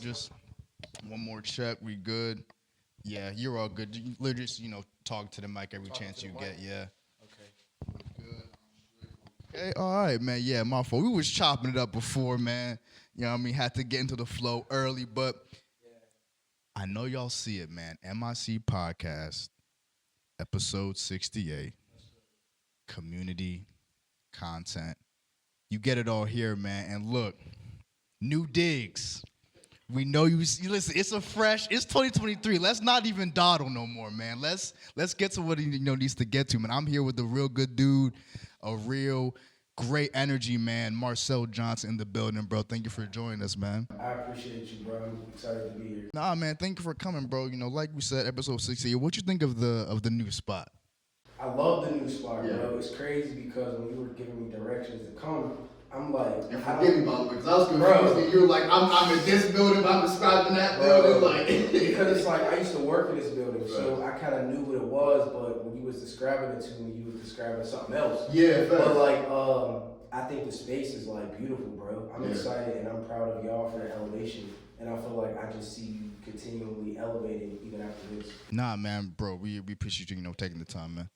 just one more check. We good. Yeah, you're all good. You literally just, talk to the mic every chance you get. Yeah. Okay. Okay, all right, man. Yeah, my fault. We was chopping it up before, man. You know what I mean? Had to get into the flow early, but I know y'all see it, man. MIC Podcast, episode 68, community content. You get it all here, man. And look, new digs. We know you listen, it's it's 2023. Let's not even dawdle no more, man. Let's get to what he needs to get to, man. I'm here with a real good dude, a real great energy, man. Marcell Johnson in the building, bro. Thank you for joining us, man. I appreciate you, bro. I'm excited to be here. Nah, man, thank you for coming, bro. Like we said, episode 60. What you think of the new spot? I love the new spot, bro. It's crazy because when you were giving me directions to come, I'm like, And forgive me, by the way, because I was confused. And you were like, I'm in this building, I'm describing that building, like. Because it's like I used to work in this building, so I kind of knew what it was. But when you was describing it to me, you was describing something else. Yeah, but like, I think the space is like beautiful, bro. I'm excited and I'm proud of y'all for the elevation. And I feel like I just see you continually elevating even after this. Nah, man, bro, we appreciate you, taking the time, man.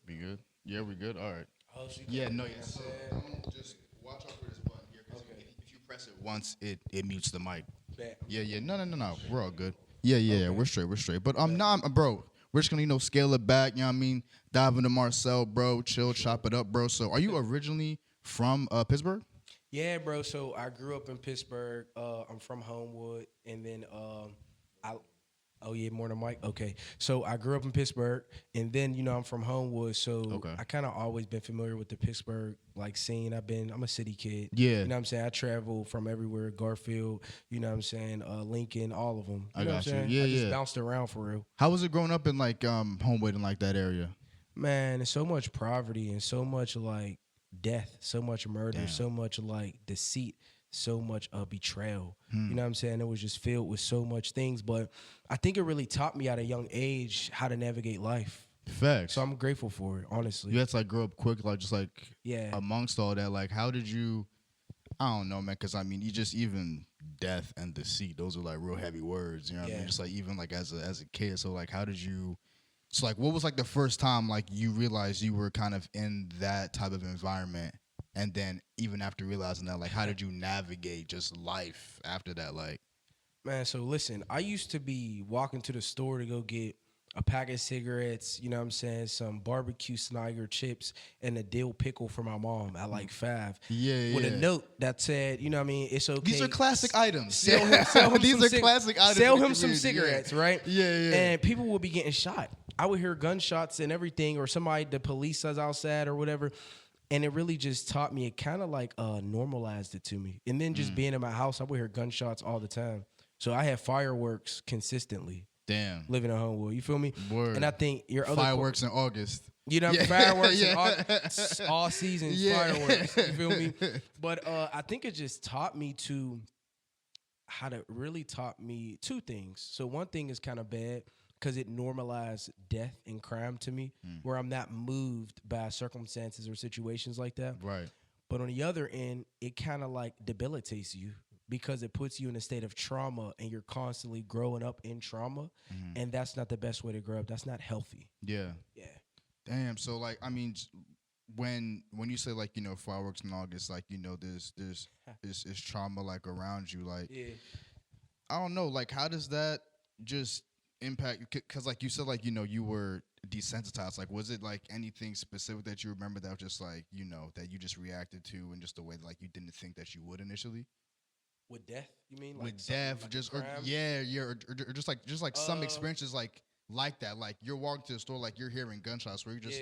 We good? Yeah, we good. All right. Yeah, no, yeah. So just watch out for this button here, because if you press it once, it mutes the mic. Yeah. No. We're all good. Yeah. We're straight. But bro, we're just gonna scale it back. You know what I mean? Dive into Marcell, bro. Chill, chop it up, bro. So, are you originally from Pittsburgh? Yeah, bro. So I grew up in Pittsburgh. I'm from Homewood, and then I. Oh yeah, more than Mike. Okay, so I grew up in Pittsburgh, and then I'm from Homewood, so I kind of always been familiar with the Pittsburgh scene. I'm a city kid. Yeah, you know what I'm saying. I travel from everywhere, Garfield. You know what I'm saying, Lincoln, all of them. You know what I'm saying? Yeah, I just bounced around for real. How was it growing up in Homewood and that area? Man, there's so much poverty and so much death, so much murder, so much deceit. So much betrayal. You know what I'm saying? It was just filled with so much things. But I think it really taught me at a young age how to navigate life. Facts. So I'm grateful for it, honestly. You had to grow up quick, amongst all that. How did you, I don't know, man, because you just even death and deceit, those are real heavy words. You know what I mean? Just even as a kid. So how did you, what was the first time you realized you were kind of in that type of environment? And then even after realizing that, how did you navigate just life after that? Man, so listen, I used to be walking to the store to go get a pack of cigarettes, you know what I'm saying, some barbecue Sniger chips, and a dill pickle for my mom at 5. Yeah, with a note that said, you know what I mean, it's okay. These are classic items. Sell him These are classic items. Sell him some cigarettes, right? Yeah. And people would be getting shot. I would hear gunshots and everything, or the police was outside or whatever. And it really just taught me, it kind of normalized it to me. And then just being in my house, I would hear gunshots all the time. So I had fireworks consistently. Damn. Living in Homewood. You feel me? Word. And I think your other fireworks in August. You know, fireworks in all seasons, fireworks. You feel me? But I think it just taught me two things. So one thing is kind of bad, because it normalized death and crime to me, where I'm not moved by circumstances or situations like that. Right. But on the other end, it kind of debilitates you, because it puts you in a state of trauma, and you're constantly growing up in trauma. And that's not the best way to grow up. That's not healthy. Yeah. Yeah. Damn. So when you say fireworks in August, there's trauma around you, I don't know, how does that just impact, because you said you were desensitized, was it anything specific that you remember that was just that you just reacted to, and just the way that you didn't think that you would initially? With death, you mean? With death, just or just some experiences like that, you're walking to the store, you're hearing gunshots, where you just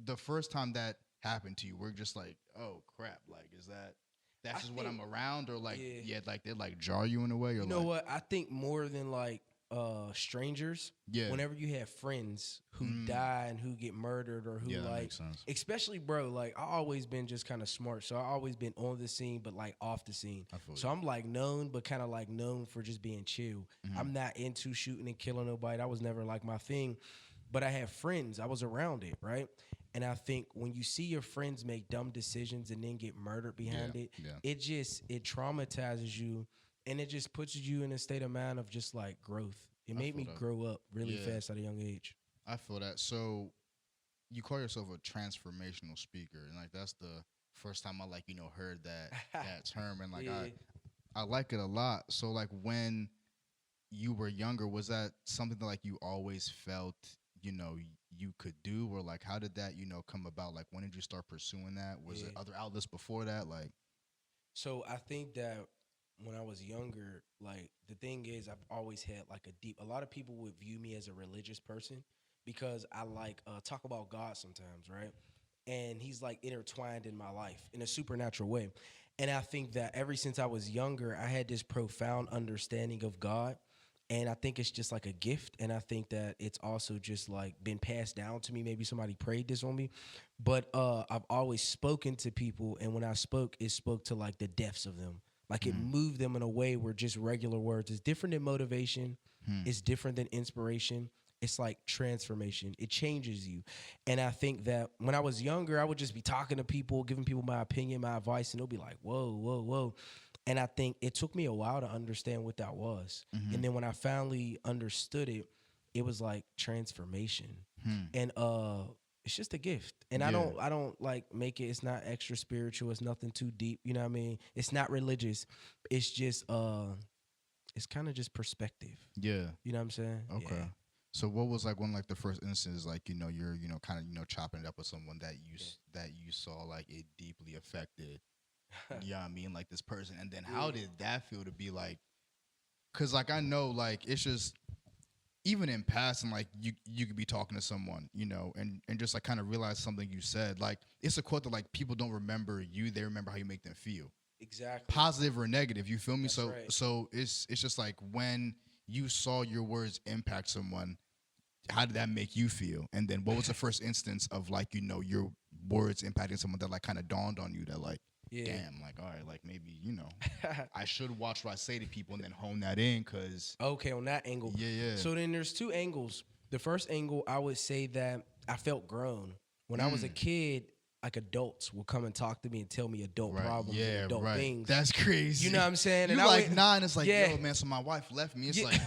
the first time that happened to you, we're just oh crap, is that's just what I'm around, or they jar you in a way, or you know what? I think more than strangers. Yeah. Whenever you have friends who die and who get murdered, or who that makes sense. Especially bro, I always been just kind of smart, so I always been on the scene but off the scene. So I'm known, but kind of known for just being chill. I'm not into shooting and killing nobody. That was never my thing. But I have friends. I was around it, right? And I think when you see your friends make dumb decisions and then get murdered behind it, Yeah. it traumatizes you, and it just puts you in a state of mind of just like growth. It I made feel me that. grow up really Yeah. fast at a young age. I feel that. So you call yourself a transformational speaker, and like that's the first time I like heard that term, and like Yeah. I like it a lot. So like when you were younger, was that something that like you always felt you could do, or like how did that come about? Like when did you start pursuing that? Was it Yeah. other outlets before that? Like So I think that when I was younger, like the thing is, I've always had like a lot of people would view me as a religious person because I like talk about God sometimes, right? And he's like intertwined in my life in a supernatural way. And I think that ever since I was younger, I had this profound understanding of God. And I think it's just like a gift. And I think that it's also just like been passed down to me. Maybe somebody prayed this on me. But I've always spoken to people. And when I spoke, it spoke to like the depths of them. Like it moved them in a way where just regular words is different than motivation. It's different than inspiration. It's like transformation. It changes you. And I think that when I was younger, I would just be talking to people, giving people my opinion, my advice, and they'll be like, whoa, whoa, whoa. And I think it took me a while to understand what that was. And then when I finally understood it, it was like transformation. And it's just a gift. And Yeah. I don't like make it, it's not extra spiritual, it's nothing too deep, you know what I mean? It's not religious. It's just it's kind of just perspective. yeah. You know what I'm saying? Okay. Yeah. So what was like one like the first instance like you're kind of chopping it up with someone that you saw like it deeply affected yeah I mean like this person, and then how did that feel to be like, because like I know like it's just even in passing like you could be talking to someone and just like kind of realize something you said, like it's a quote that like people don't remember you, they remember how you make them feel, Exactly. positive or negative, you feel me? That's So right. so it's just like when you saw your words impact someone, how did that make you feel? And then what was the first instance of like your words impacting someone that like kind of dawned on you that like Yeah. damn, like all right, like maybe I should watch what I say to people and then hone that in, because Okay, on that angle. yeah. So then there's two angles. The first angle, I would say that I felt grown. When I was a kid, like adults will come and talk to me and tell me adult right, problems and yeah, adult right, things. that's crazy. You know what I'm saying? You And I like went- 9, it's like Yeah. yo man, so my wife left me, it's Yeah. like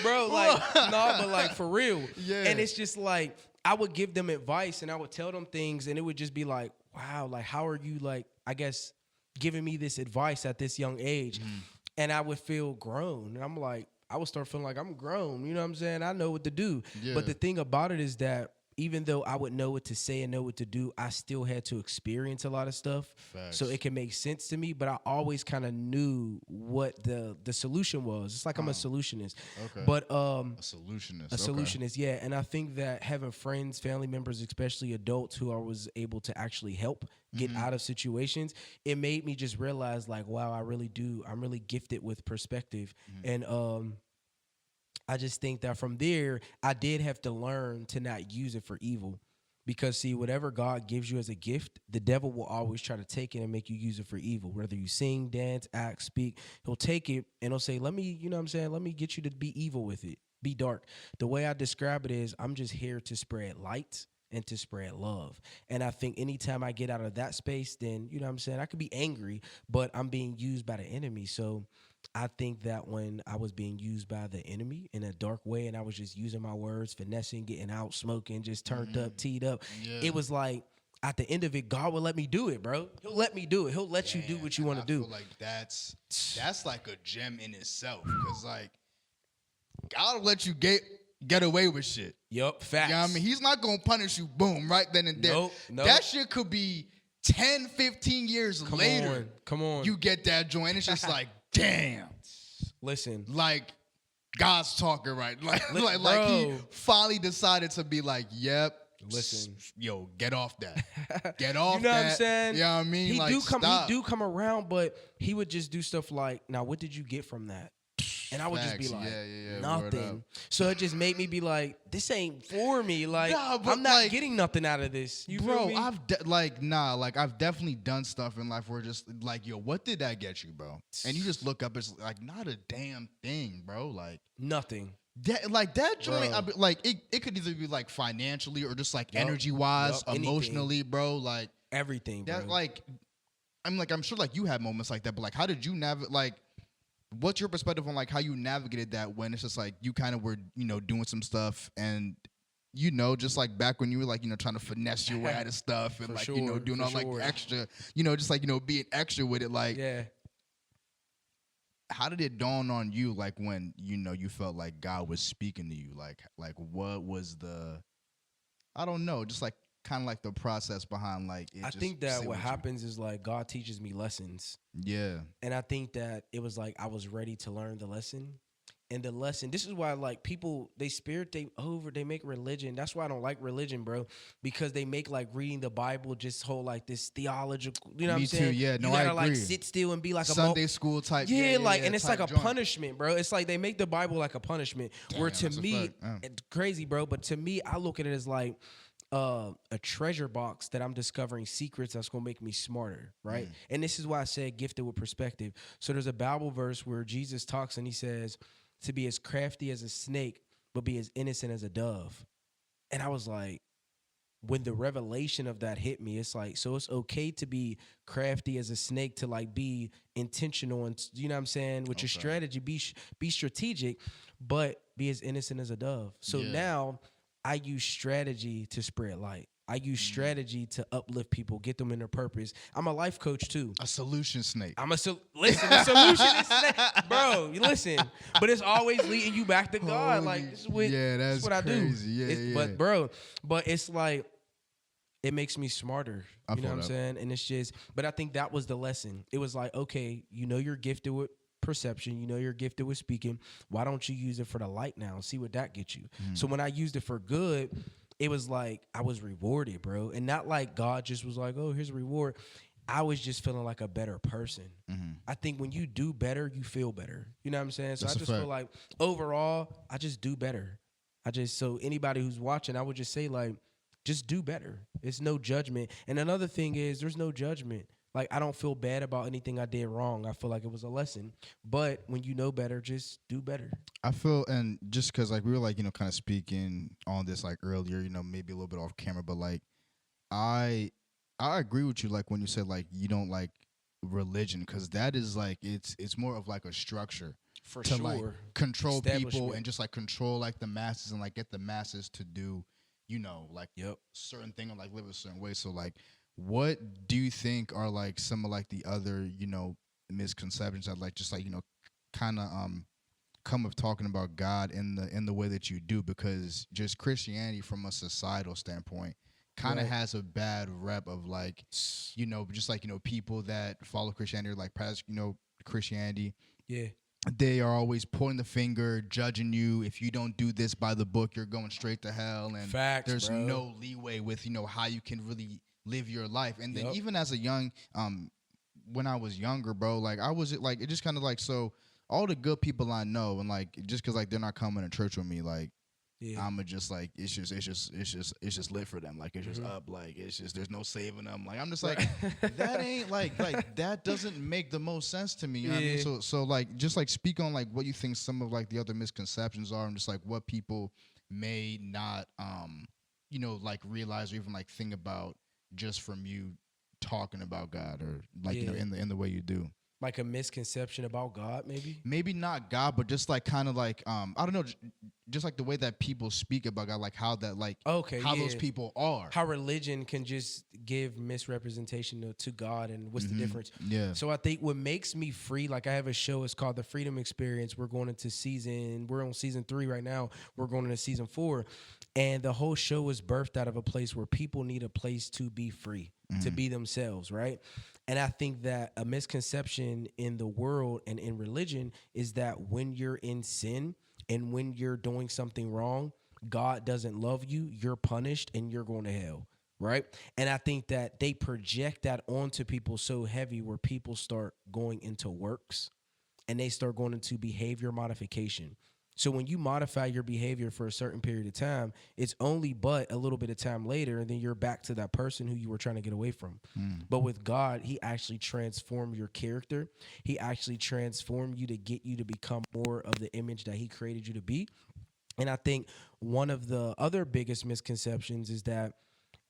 Bro, like, no, but like for real. Yeah. And it's just like, I would give them advice and I would tell them things and it would just be like, wow, like, how are you, like, I guess, giving me this advice at this young age? And I would feel grown. And I'm like, I would start feeling like I'm grown. You know what I'm saying? I know what to do. Yeah. But the thing about it is that even though I would know what to say and know what to do, I still had to experience a lot of stuff. Facts. So it can make sense to me, but I always kind of knew what the solution was. It's like I'm a solutionist. Okay. But a solutionist. a solutionist, yeah. And I think that having friends, family members, especially adults who I was able to actually help get out of situations, it made me just realize like, wow, I'm really gifted with perspective. And I just think that from there, I did have to learn to not use it for evil. Because, see, whatever God gives you as a gift, the devil will always try to take it and make you use it for evil. Whether you sing, dance, act, speak, he'll take it and he'll say, let me, you know what I'm saying? Let me get you to be evil with it, be dark. The way I describe it is I'm just here to spread light and to spread love. And I think anytime I get out of that space, then, you know what I'm saying, I could be angry, but I'm being used by the enemy. So I think that when I was being used by the enemy in a dark way and I was just using my words, finessing, getting out, smoking, just turned up, teed up, it was like at the end of it, God will let me do it, bro. He'll let me do it. He'll let you do what you want to do. I feel like that's like a gem in itself, because like God will let you get away with shit. Yup, facts. You know what I mean? He's not going to punish you, boom, right then and there. Nope. That shit could be 10, 15 years later. Come on. You get that joint, and it's just like, damn. Listen. Like, God's talking right. Like he Bro. finally decided to be like, yep. Listen. Yo, get off that. Get off that. You know what I'm saying? You know what I mean? He like, stop. do come around, but he would just do stuff like, now what did you get from that? And I would just be Facts. like, Yeah, word up. nothing. So it just made me be like, this ain't for me. Like, Nah, but I'm not like- getting nothing out of this. You Bro, feel me? I've definitely done stuff in life where just like, yo, what did that get you, bro? And you just look up, it's like not a damn thing, bro. Like Nothing. that joint, Bro. like it could either be like financially or just like Yup. energy wise, Yup. Anything. emotionally, bro. Like Everything, that, bro. like I'm sure like you had moments like that, but like how did you navigate? Like, what's your perspective on like how you navigated that when it's just like you kind of were doing some stuff and just like back when you were like trying to finesse your way out of stuff and For like sure, doing for all like sure. extra, just like being extra with it, like. Yeah. How did it dawn on you, like when you felt like God was speaking to you? Like what was the, I don't know, just like kind of like the process behind like it. I just think that sit what with you? happens is like God teaches me lessons. Yeah, And I think that it was like I was ready to learn the lesson. And the lesson, this is why like people, they make religion. That's why I don't like religion, bro. Because they make like reading the Bible just whole like this theological, you know what me I'm saying? too. Yeah, no, you gotta I like agree. sit still and be like Sunday school type. Yeah, like, and it's type like a joint. punishment, bro. It's like they make the Bible like a punishment. Where Damn, to that's a me, fact. Yeah. it's crazy, bro. But to me, I look at it as like a treasure box that I'm discovering secrets that's gonna make me smarter, right? And this is why I said gifted with perspective. So there's a Bible verse where Jesus talks and he says to be as crafty as a snake, but be as innocent as a dove. And I was like, when the revelation of that hit me, it's like, so it's okay to be crafty as a snake, to like be intentional and you know what I'm saying with your strategy, be strategic, but be as innocent as a dove. So now I use strategy to spread light. I use strategy to uplift people, get them in their purpose. I'm a life coach too. A solution snake. Listen, the solution is bro. You listen, but it's always leading you back to God. Holy Like this is what, that's what I do. crazy. Yeah. But bro, but it's like it makes me smarter. I You know feel what I'm that. saying? And it's just, but I think that was the lesson. It was like, okay, you're gifted with perception, you're gifted with speaking. Why don't you use it for the light now and see what that gets you? So when I used it for good, it was like I was rewarded, bro. And not like God just was like, oh, here's a reward. I was just feeling like a better person. I think when you do better, you feel better. You know what I'm saying? So That's I a just fact. feel like overall, I just do better. So anybody who's watching, I would just say like, just do better. It's no judgment. And another thing is there's no judgment. Like I don't feel bad about anything I did wrong. I feel like it was a lesson. But when you know better, just do better. I feel, and just because like we were like kind of speaking on this like earlier, maybe a little bit off camera, but like I agree with you like when you said like you don't like religion, because that is like it's more of like a structure For to sure. like control people Establishment. and just like control like the masses and like get the masses to do like Yep. certain thing or like live a certain way. So like what do you think are like some of like the other misconceptions that like just like kind of come of talking about God in the way that you do? Because just Christianity from a societal standpoint kind of Right. has a bad rep of like just like people that follow Christianity or like practice Christianity, Yeah. they are always pointing the finger, judging you. If you don't do this by the book, you're going straight to hell. And Facts, there's bro. no leeway with, how you can really live your life. And then Yup. even as a young, when I was younger, bro, like I was like, it just kind of like, so all the good people I know, and like, just cause like they're not coming to church with me, like, Yeah. I'ma just like it's just lit for them. Like it's just up. Like it's just there's no saving them. Like I'm just like that ain't like that doesn't make the most sense to me. You know what I mean? So like just like speak on like what you think some of like the other misconceptions are and just like what people may not like realize or even like think about just from you talking about God or like in the way you do. Like a misconception about God, maybe? Maybe not God, but just like kind of like I don't know, just like the way that people speak about God, like how that like how those people are. How religion can just give misrepresentation to God and what's the difference. Yeah. So I think what makes me free, like I have a show, it's called The Freedom Experience. We're on season 3 right now. We're going into season 4. And the whole show is birthed out of a place where people need a place to be free, to be themselves, right? And I think that a misconception in the world and in religion is that when you're in sin and when you're doing something wrong, God doesn't love you, you're punished, and you're going to hell, right? And I think that they project that onto people so heavy where people start going into works and they start going into behavior modification. So when you modify your behavior for a certain period of time, it's only but a little bit of time later, and then you're back to that person who you were trying to get away from. But with God, he actually transformed your character. He actually transformed you to get you to become more of the image that he created you to be. And I think one of the other biggest misconceptions is that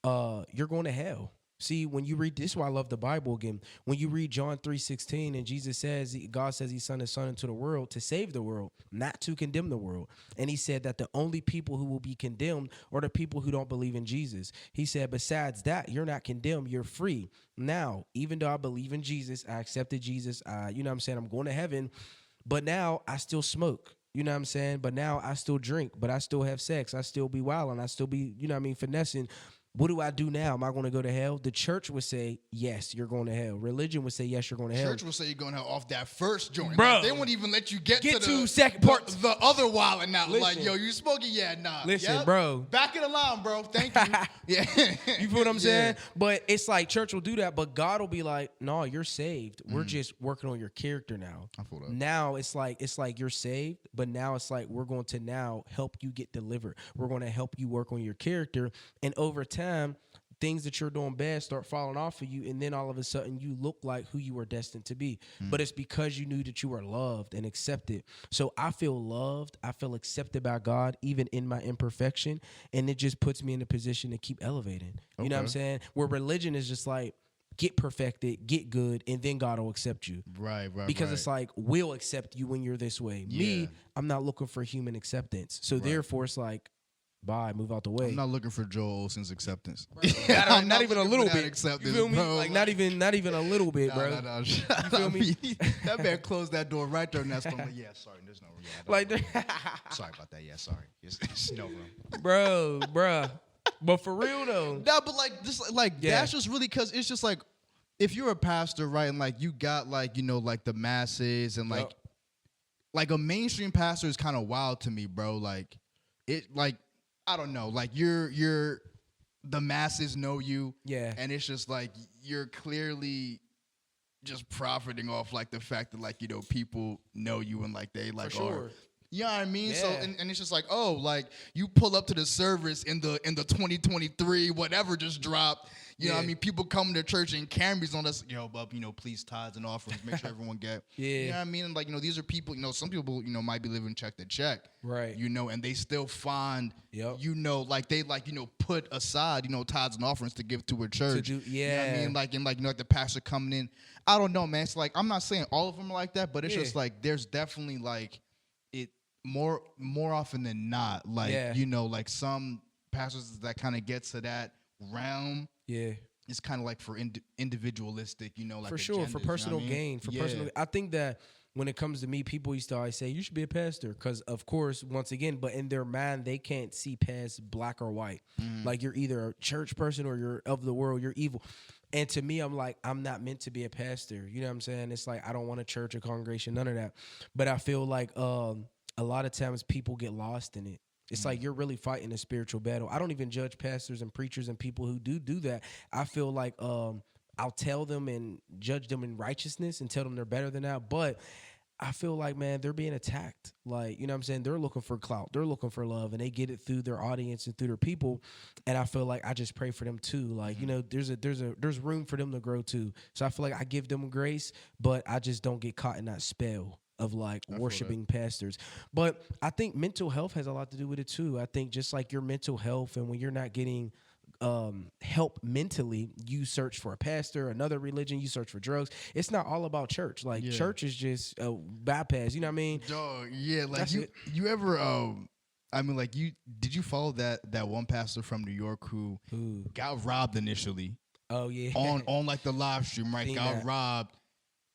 you're going to hell. See, when you read this, is why I love the Bible again. When you read John 3:16, and Jesus says, God says he sent his son into the world to save the world, not to condemn the world. And he said that the only people who will be condemned are the people who don't believe in Jesus. He said, besides that, you're not condemned, you're free. Now, even though I believe in Jesus, I accepted Jesus, you know what I'm saying, I'm going to heaven, but now I still smoke. You know what I'm saying? But now I still drink, but I still have sex. I still be wilding. I still be, you know what I mean, finessing. What do I do now? Am I going to go to hell? The church would say, yes, you're going to hell. Religion would say, yes, you're going to hell. Church would say you're going to hell off that first joint. Bro. Like, they won't even let you get to the second part. The other wilding out. Listen. Like, yo, you smoking? Yeah, nah. Listen, yep. bro. Back in the line, bro. Thank you. Yeah. You feel what I'm saying? But it's like church will do that, but God will be like, no, you're saved. We're just working on your character now. I feel that. Now it's like you're saved, but now it's like we're going to now help you get delivered. We're going to help you work on your character. And over time, things that you're doing bad start falling off of you, and then all of a sudden you look like who you were destined to be. But it's because you knew that you were loved and accepted. So I feel loved, I feel accepted by God, even in my imperfection, and it just puts me in a position to keep elevating. You know what I'm saying? Where religion is just like, get perfected, get good, and then God will accept you. Right. Because it's like, we'll accept you when you're this way. Yeah. Me, I'm not looking for human acceptance. So therefore it's like, bye, move out the way. I'm not looking for Joel Olsen's acceptance. I'm not even a little bit. Acceptance, You feel me? bro. Like not even a little bit, bro. No. You feel me? That man closed that door right there, and that's like, yeah, sorry, there's no room. Yeah, Like, sorry about that. Yeah, sorry. It's no room. bruh. But for real though, No, but like just like that's just really because it's just like if you're a pastor, right, and like you got like like the masses and like a mainstream pastor is kind of wild to me, bro. Like it like. I don't know, like you're the masses know you, and it's just like you're clearly just profiting off like the fact that like people know you and like they like are, you know what I mean? Yeah. So and it's just like, oh, like you pull up to the service in the 2023 whatever just dropped. You know what I mean? People coming to church and Camrys on us, but please tithes and offerings, make sure everyone get. You know what I mean? And like, these are people, some people, might be living check to check. Right. And they still find, like they like, put aside, tithes and offerings to give to a church. You know what I mean? Like, and like, like the pastor coming in. I don't know, man. It's like, I'm not saying all of them are like that, but it's just like, there's definitely like it more often than not. Like, like some pastors that kind of get to that realm. Yeah, it's kind of like for individualistic, like for sure, for personal gain, for personal. I think that when it comes to me, people used to always say you should be a pastor because, of course, once again, but in their mind they can't see past black or white. Like you're either a church person or you're of the world, you're evil. And to me, I'm like, I'm not meant to be a pastor. You know what I'm saying? It's like I don't want a church or congregation, none of that. But I feel like a lot of times people get lost in it. It's like you're really fighting a spiritual battle. I don't even judge pastors and preachers and people who do that. I feel like I'll tell them and judge them in righteousness and tell them they're better than that. But I feel like, man, they're being attacked. Like, you know what I'm saying? They're looking for clout. They're looking for love, and they get it through their audience and through their people. And I feel like I just pray for them too. Like, there's room for them to grow too. So I feel like I give them grace, but I just don't get caught in that spell of like worshiping pastors. But I think mental health has a lot to do with it too. I think just like your mental health, and when you're not getting help mentally, you search for a pastor, another religion, you search for drugs. It's not all about church. Like church is just a bypass. You know what I mean? Dog, yeah. Like you ever I mean, like did you follow that one pastor from New York who got robbed initially? Oh yeah. On like the live stream, right? Got robbed,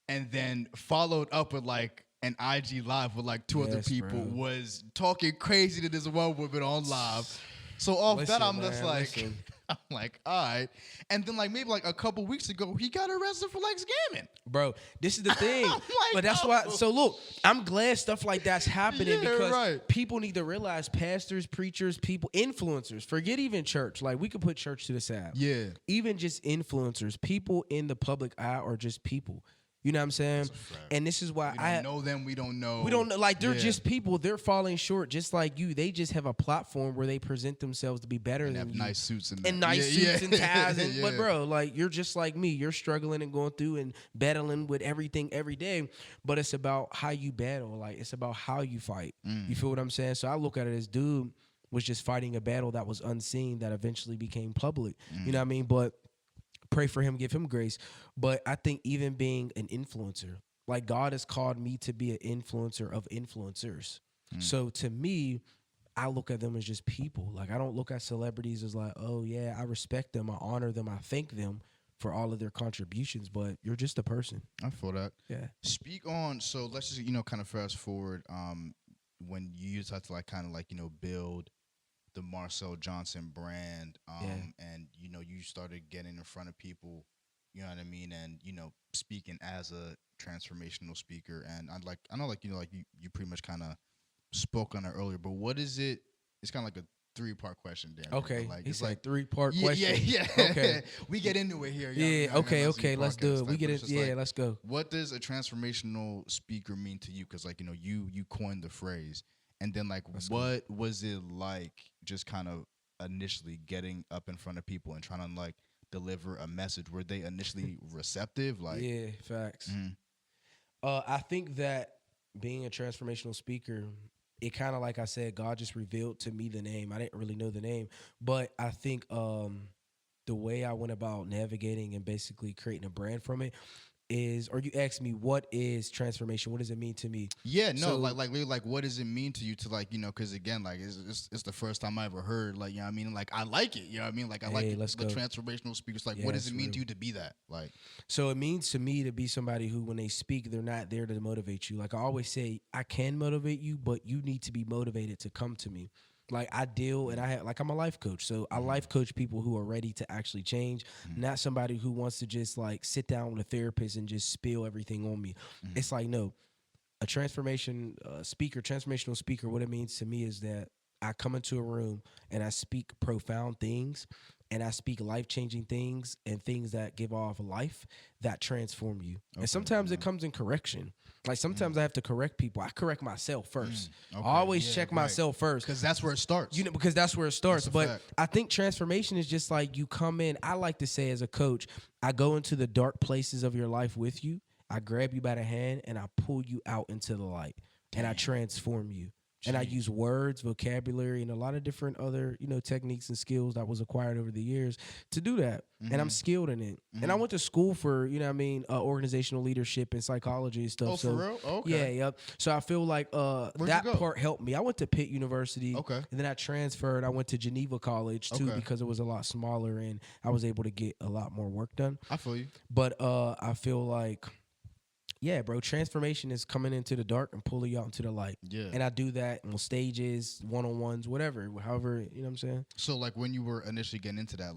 and then followed up with like an IG live with like two other people, was talking crazy to this one woman on live. So off that, I'm just like, I'm like, all right. And then like maybe like a couple weeks ago, he got arrested for like scamming. Bro, this is the thing. Like, but that's why. So look, I'm glad stuff like that's happening because people need to realize pastors, preachers, people, influencers. Forget even church. Like we could put church to the side. Yeah. Even just influencers, people in the public eye are just people. You know what I'm saying? That's a fact. And this is why We don't know them. We don't know. we don't know. Like, they're Yeah. just people. They're falling short just like you. They just have a platform where they present themselves to be better and than have you. nice suits and Nice suits and ties. Yeah. But, bro, like, you're just like me. You're struggling and going through and battling with everything every day. But it's about how you battle. Like, it's about how you fight. You feel what I'm saying? So I look at it as dude was just fighting a battle that was unseen that eventually became public. You know what I mean? But pray for him, give him grace. But I think even being an influencer, like, God has called me to be an influencer of influencers. So to me, I look at them as just people. Like, I don't look at celebrities as like, oh yeah, I respect them, I honor them, I thank them for all of their contributions, but you're just a person. I feel that. Yeah. Speak on. So let's just kind of fast forward. When you had to kind of build the Marcell Johnson brand, and you started getting in front of people, you know what I mean, and speaking as a transformational speaker, and I know you pretty much kind of spoke on it earlier, but what is it? It's kind of like a 3-part question, Dan. Okay, it's like 3-part yeah, question. Yeah. Okay, we get into it here. Yeah. Okay. Let's do it. We get it. Yeah. Let's go. What does a transformational speaker mean to you? Because you coined the phrase, and then what was it like just kind of initially getting up in front of people and trying to deliver a message? Were they initially receptive? Yeah, facts. I think that being a transformational speaker, it kind of, like I said, God just revealed to me the name. I didn't really know the name, but I think the way I went about navigating and basically creating a brand from it is, or you asked me, what is transformation? What does it mean to me? Yeah, no, so, really, what does it mean to you to because again, it's the first time I ever heard, you know what I mean? I like it, you know what I mean? I like the transformational speakers. What does it mean to you to be that? So it means to me to be somebody who, when they speak, they're not there to motivate you. I always say, I can motivate you, but you need to be motivated to come to me. I deal, and I'm a life coach. So I life coach people who are ready to actually change, not somebody who wants to just sit down with a therapist and just spill everything on me. It's no, a transformational speaker, what it means to me is that I come into a room and I speak profound things, and I speak life-changing things and things that give off life that transform you. Okay, and sometimes it comes in correction. Sometimes I have to correct people. I correct myself first. Okay, I always check myself first. Because that's where it starts. Because that's where it starts. But I think transformation is just you come in. I like to say, as a coach, I go into the dark places of your life with you. I grab you by the hand and I pull you out into the light. And I transform you. And I use words, vocabulary, and a lot of different other, techniques and skills that was acquired over the years to do that. And I'm skilled in it. And I went to school for, organizational leadership and psychology and stuff. Oh, so, for real? Okay. Yeah, yep. So I feel like that part helped me. I went to Pitt University. Okay. And then I transferred. I went to Geneva College, too, because it was a lot smaller and I was able to get a lot more work done. I feel you. But I feel like, yeah, bro, transformation is coming into the dark and pulling you out into the light. Yeah. And I do that on stages, one-on-ones, whatever, however, you know what I'm saying? So, when you were initially getting into that,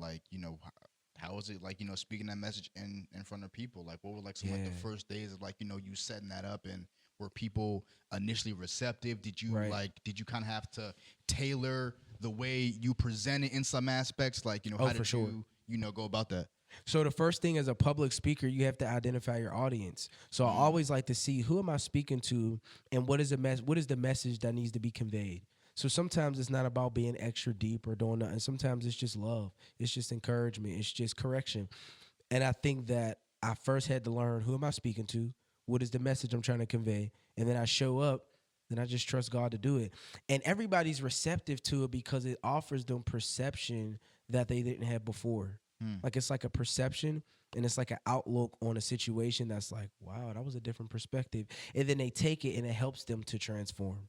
how was it, speaking that message in front of people? What were, some, the first days of, you setting that up, and were people initially receptive? Did you, did you kind of have to tailor the way you present it in some aspects? How did you, go about that? So the first thing, as a public speaker, you have to identify your audience. So I always like to see, who am I speaking to, and what is the message that needs to be conveyed. So sometimes it's not about being extra deep or doing nothing. Sometimes it's just love. It's just encouragement. It's just correction. And I think that I first had to learn, who am I speaking to? What is the message I'm trying to convey? And then I show up, then I just trust God to do it. And everybody's receptive to it because it offers them perception that they didn't have before. It's like a perception, and it's like an outlook on a situation that's wow, that was a different perspective. And then they take it, and it helps them to transform.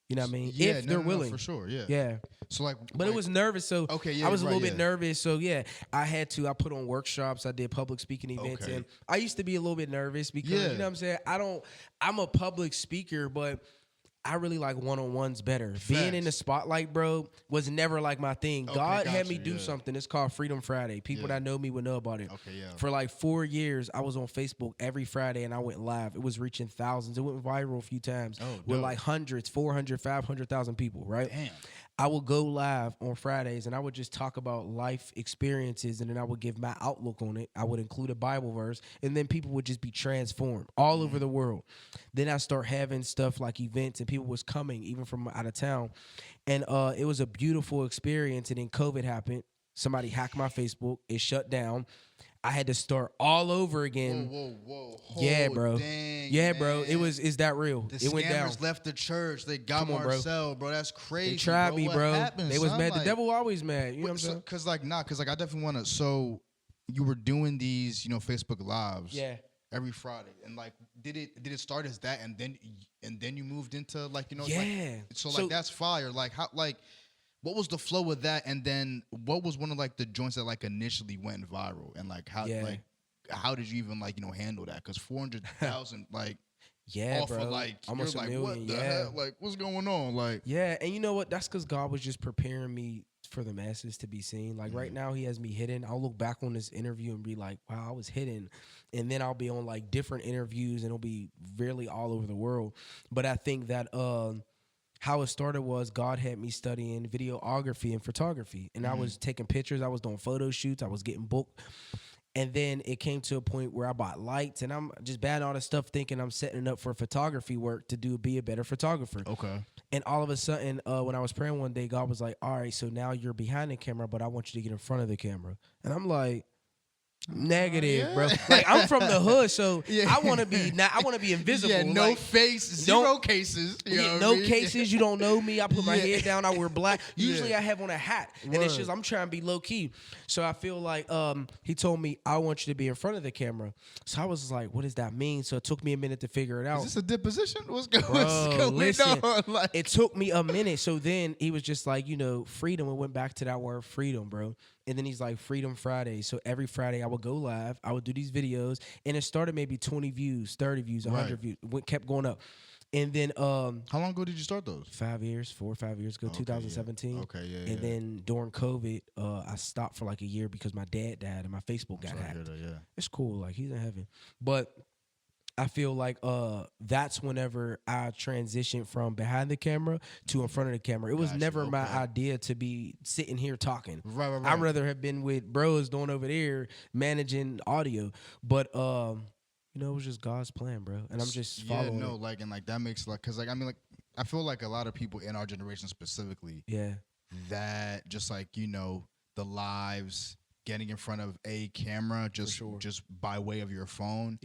You know what I mean? Yeah, if they're willing. for sure, yeah. Yeah. So but it was nervous, so I was a little bit nervous. So yeah, I put on workshops, I did public speaking events, and I used to be a little bit nervous because, you know what I'm saying? I'm a public speaker, but I really like one-on-ones better. Facts. Being in the spotlight, bro, was never my thing. Okay, God had me do something. It's called Freedom Friday. People that know me would know about it. Okay, yeah. For 4 years, I was on Facebook every Friday, and I went live. It was reaching thousands. It went viral a few times with hundreds, 400, 500,000 people, right? Damn. I would go live on Fridays and I would just talk about life experiences and then I would give my outlook on it. I would include a Bible verse and then people would just be transformed all over the world. Then I start having stuff like events and people was coming even from out of town. And it was a beautiful experience. And then COVID happened. Somebody hacked my Facebook. It shut down. I had to start all over again. Whoa. Yeah, bro. Dang, yeah, man. bro. Is that real? The it went down. scammers left the church. They got Come on, bro. Marcell, bro. That's crazy. They tried me, What bro. happened, They was son? mad. Like, The devil always mad. You know what I'm saying? Cause like I definitely want to. So you were doing these, Facebook lives. Yeah. Every Friday, and like, did it start as that, and then you moved into like, Yeah. like, so that's fire. Like how what was the flow of that, and then what was one of like the joints that like initially went viral, and like how did you even like handle that? Because 400,000 like Yeah, off bro. of like Almost you're a like million. what the Yeah. hell? Like what's going on? Like Yeah, and you know what? That's because God was just preparing me for the masses to be seen. Like right now, He has me hidden. I'll look back on this interview and be like, wow, I was hidden. And then I'll be on like different interviews and it'll be really all over the world. But I think that how it started was God had me studying videography and photography. And I was taking pictures. I was doing photo shoots. I was getting booked. And then it came to a point where I bought lights and I'm just buying all this stuff thinking I'm setting up for photography work to be a better photographer. okay. And all of a sudden, when I was praying one day, God was like, all right, so now you're behind the camera, but I want you to get in front of the camera. And I'm like, negative, bro. Like I'm from the hood, so I want to be invisible. Yeah, no like, face, zero cases. You know what I no mean? cases. You don't know me. I put my head down. I wear black. Usually Yeah. I have on a hat, and it's just I'm trying to be low key. So I feel like he told me I want you to be in front of the camera. So I was like, what does that mean? So it took me a minute to figure it out. Is this a deposition? What's going Listen, on? Like, it took me a minute. So then he was just like, freedom. It went back to that word freedom, bro. And then he's like, Freedom Friday. So every Friday I would go live. I would do these videos. And it started maybe 20 views, 30 views, 100 views. Kept going up. And then how long ago did you start those? 4 or 5 years ago, 2017. Okay, yeah. And then during COVID, I stopped for like a year because my dad died and my Facebook got hacked. It's cool. Like he's in heaven. But I feel like that's whenever I transitioned from behind the camera to in front of the camera. It was never my idea to be sitting here talking. Right. I'd rather have been with bros doing over there managing audio. But it was just God's plan, bro. And I'm just following. Yeah, no, like, and like that makes like, cause like I mean, like I feel like a lot of people in our generation specifically, that just like the lives. Getting in front of a camera just by way of your phone,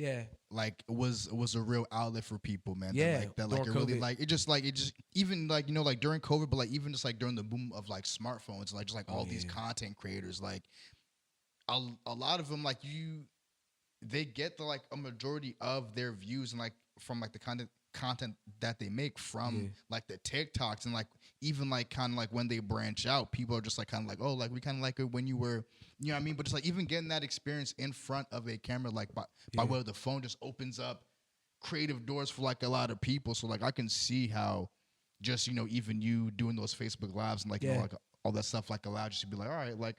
like it was a real outlet for people, man. That it really like it just even like like during COVID, but like even just like during the boom of like smartphones, like just like all these content creators, like a lot of them, like they get the like a majority of their views and like from like the content that they make from like the TikToks and like even like kind of like when they branch out, people are just like kind of like, oh, like we kind of like it when you were, you know what I mean? But it's like even getting that experience in front of a camera, like by way of the phone, just opens up creative doors for like a lot of people. So like I can see how just even you doing those Facebook lives and like like all that stuff like allowed you to be like, all right, like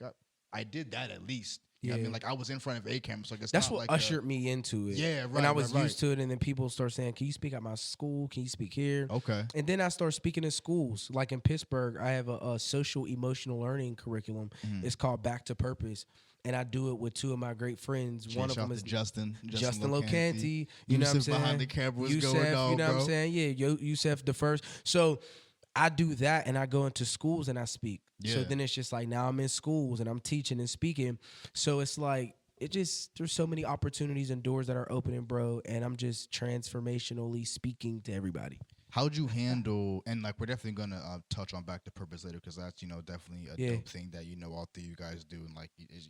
I did that at least. You know what I mean? Like I was in front of a camera, so that's what like ushered me into it. Yeah, right. And I was used to it, and then people start saying, "Can you speak at my school? Can you speak here?" Okay. And then I start speaking in schools. Like in Pittsburgh, I have a social emotional learning curriculum. It's called Back to Purpose. And I do it with two of my great friends. One of them is Justin Locanti. You know what I'm saying? Behind the camera was Yusef, going on, you know bro. what I'm saying? Yeah, Yusef the first. So I do that, and I go into schools and I speak. Yeah. So then it's just like now I'm in schools and I'm teaching and speaking. So it's like there's so many opportunities and doors that are opening, bro. And I'm just transformationally speaking to everybody. How'd you handle, and like we're definitely gonna touch on Back to Purpose later, because that's definitely a dope thing that all three of you guys do, and like it's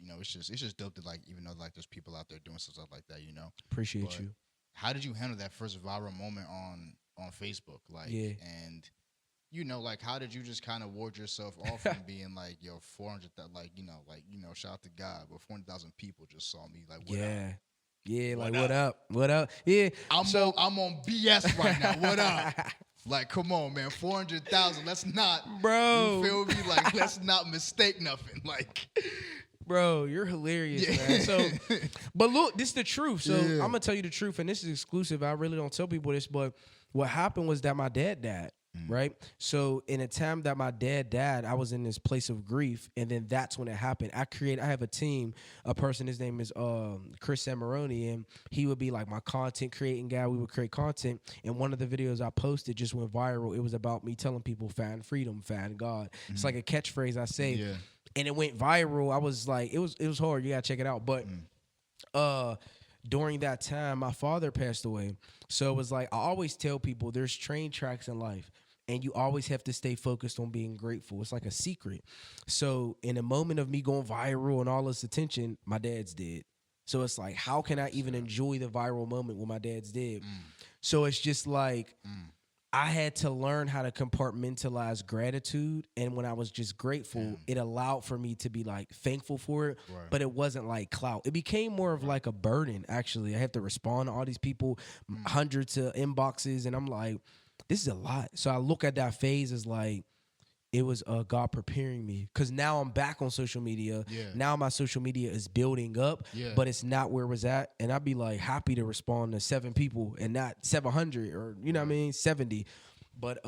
just dope that like even though like there's people out there doing stuff like that, Appreciate you. How did you handle that first viral moment on Facebook, like and like how did you just kind of ward yourself off from being like 400 shout out to God, but 400,000 people just saw me like what up? Yeah, like what up? Yeah, I'm on BS right now. What up? Like, come on, man. 400,000. Let's not, bro. You feel me? Like, let's not mistake nothing. Like, bro, you're hilarious, man. So, but look, this is the truth. So I'm gonna tell you the truth, and this is exclusive. I really don't tell people this, but what happened was that my dad died. right? So in a time that my dad died, I was in this place of grief, and then that's when it happened. I have a team, a person, his name is Chris Samaroni, and he would be like my content creating guy. We would create content, and one of the videos I posted just went viral. It was about me telling people find freedom, find God. It's like a catchphrase I say. Yeah. And it went viral. I was like, it was hard. You gotta check it out. But during that time, my father passed away. So it was like, I always tell people there's train tracks in life, and you always have to stay focused on being grateful. It's like a secret. So in a moment of me going viral and all this attention, my dad's dead. So it's like, how can I even enjoy the viral moment when my dad's dead? So it's just like, I had to learn how to compartmentalize gratitude. And when I was just grateful, it allowed for me to be like thankful for it, but it wasn't like clout. It became more of like a burden, actually. I had to respond to all these people, hundreds of inboxes, and I'm like, this is a lot. So I look at that phase as like, it was God preparing me, because now I'm back on social media. Yeah. Now my social media is building up, but it's not where it was at. And I'd be like happy to respond to 7 people and not 700 or, you know what I mean, 70. But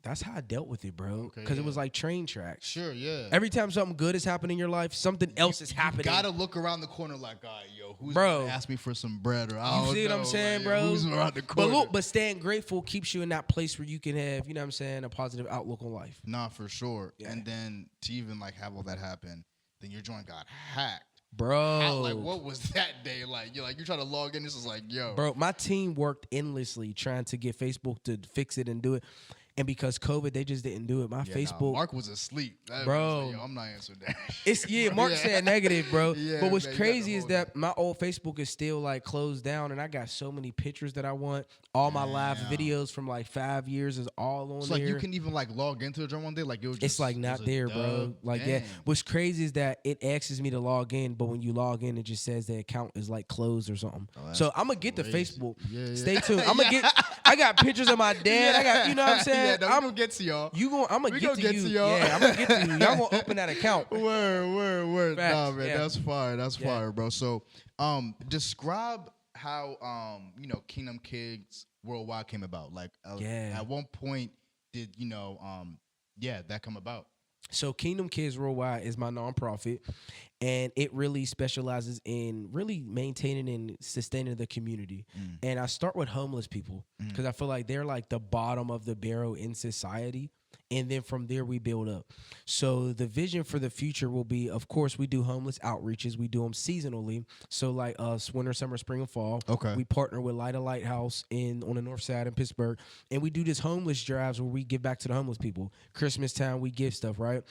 that's how I dealt with it, bro. Because it was like train tracks. Sure, yeah. Every time something good is happening in your life, something else is happening. You gotta look around the corner like, all right, yo, who's Bro, gonna ask me for some bread? Or you see what I'm saying, bro? Who's around the corner? But staying grateful keeps you in that place where you can have, you know what I'm saying, a positive outlook on life. Nah, for sure. Yeah. And then to even like have all that happen, then your joint got hacked. Bro. Like, what was that day like? You're trying to log in, this is like, yo. Bro, my team worked endlessly trying to get Facebook to fix it and do it. And because COVID, they just didn't do it. My Facebook. Mark was asleep. Bro. Was like, yo, I'm not answering that. Mark said negative, bro. Yeah, but what's man, crazy is that my old Facebook is still like closed down, and I got so many pictures that I want. All my live videos from like 5 years is all on it's there. Like you can even like log into the joint one day, like it's like not there, bro. Like yeah. What's crazy is that it asks me to log in, but when you log in, it just says the account is like closed or something. So I'm gonna get to Facebook. Yeah. Stay tuned. I'm gonna get. I got pictures of my dad. I got, you know what I'm saying. I'm gonna get to y'all. I'm gonna get to you. Y'all. Yeah, I'm gonna get to you. Y'all gonna open that account. Word. Facts, Nah, man, yeah. that's fire. That's fire, bro. So, describe how Kingdom Kids Worldwide came about. Like, at one point did that come about? So Kingdom Kids Worldwide is my nonprofit, and it really specializes in really maintaining and sustaining the community. And I start with homeless people because I feel like they're like the bottom of the barrel in society. And then from there, we build up. So the vision for the future will be, of course, we do homeless outreaches. We do them seasonally. So like winter, summer, spring, and fall. Okay. We partner with Lighthouse on the north side in Pittsburgh. And we do this homeless drives where we give back to the homeless people. Christmas time, we give stuff, right?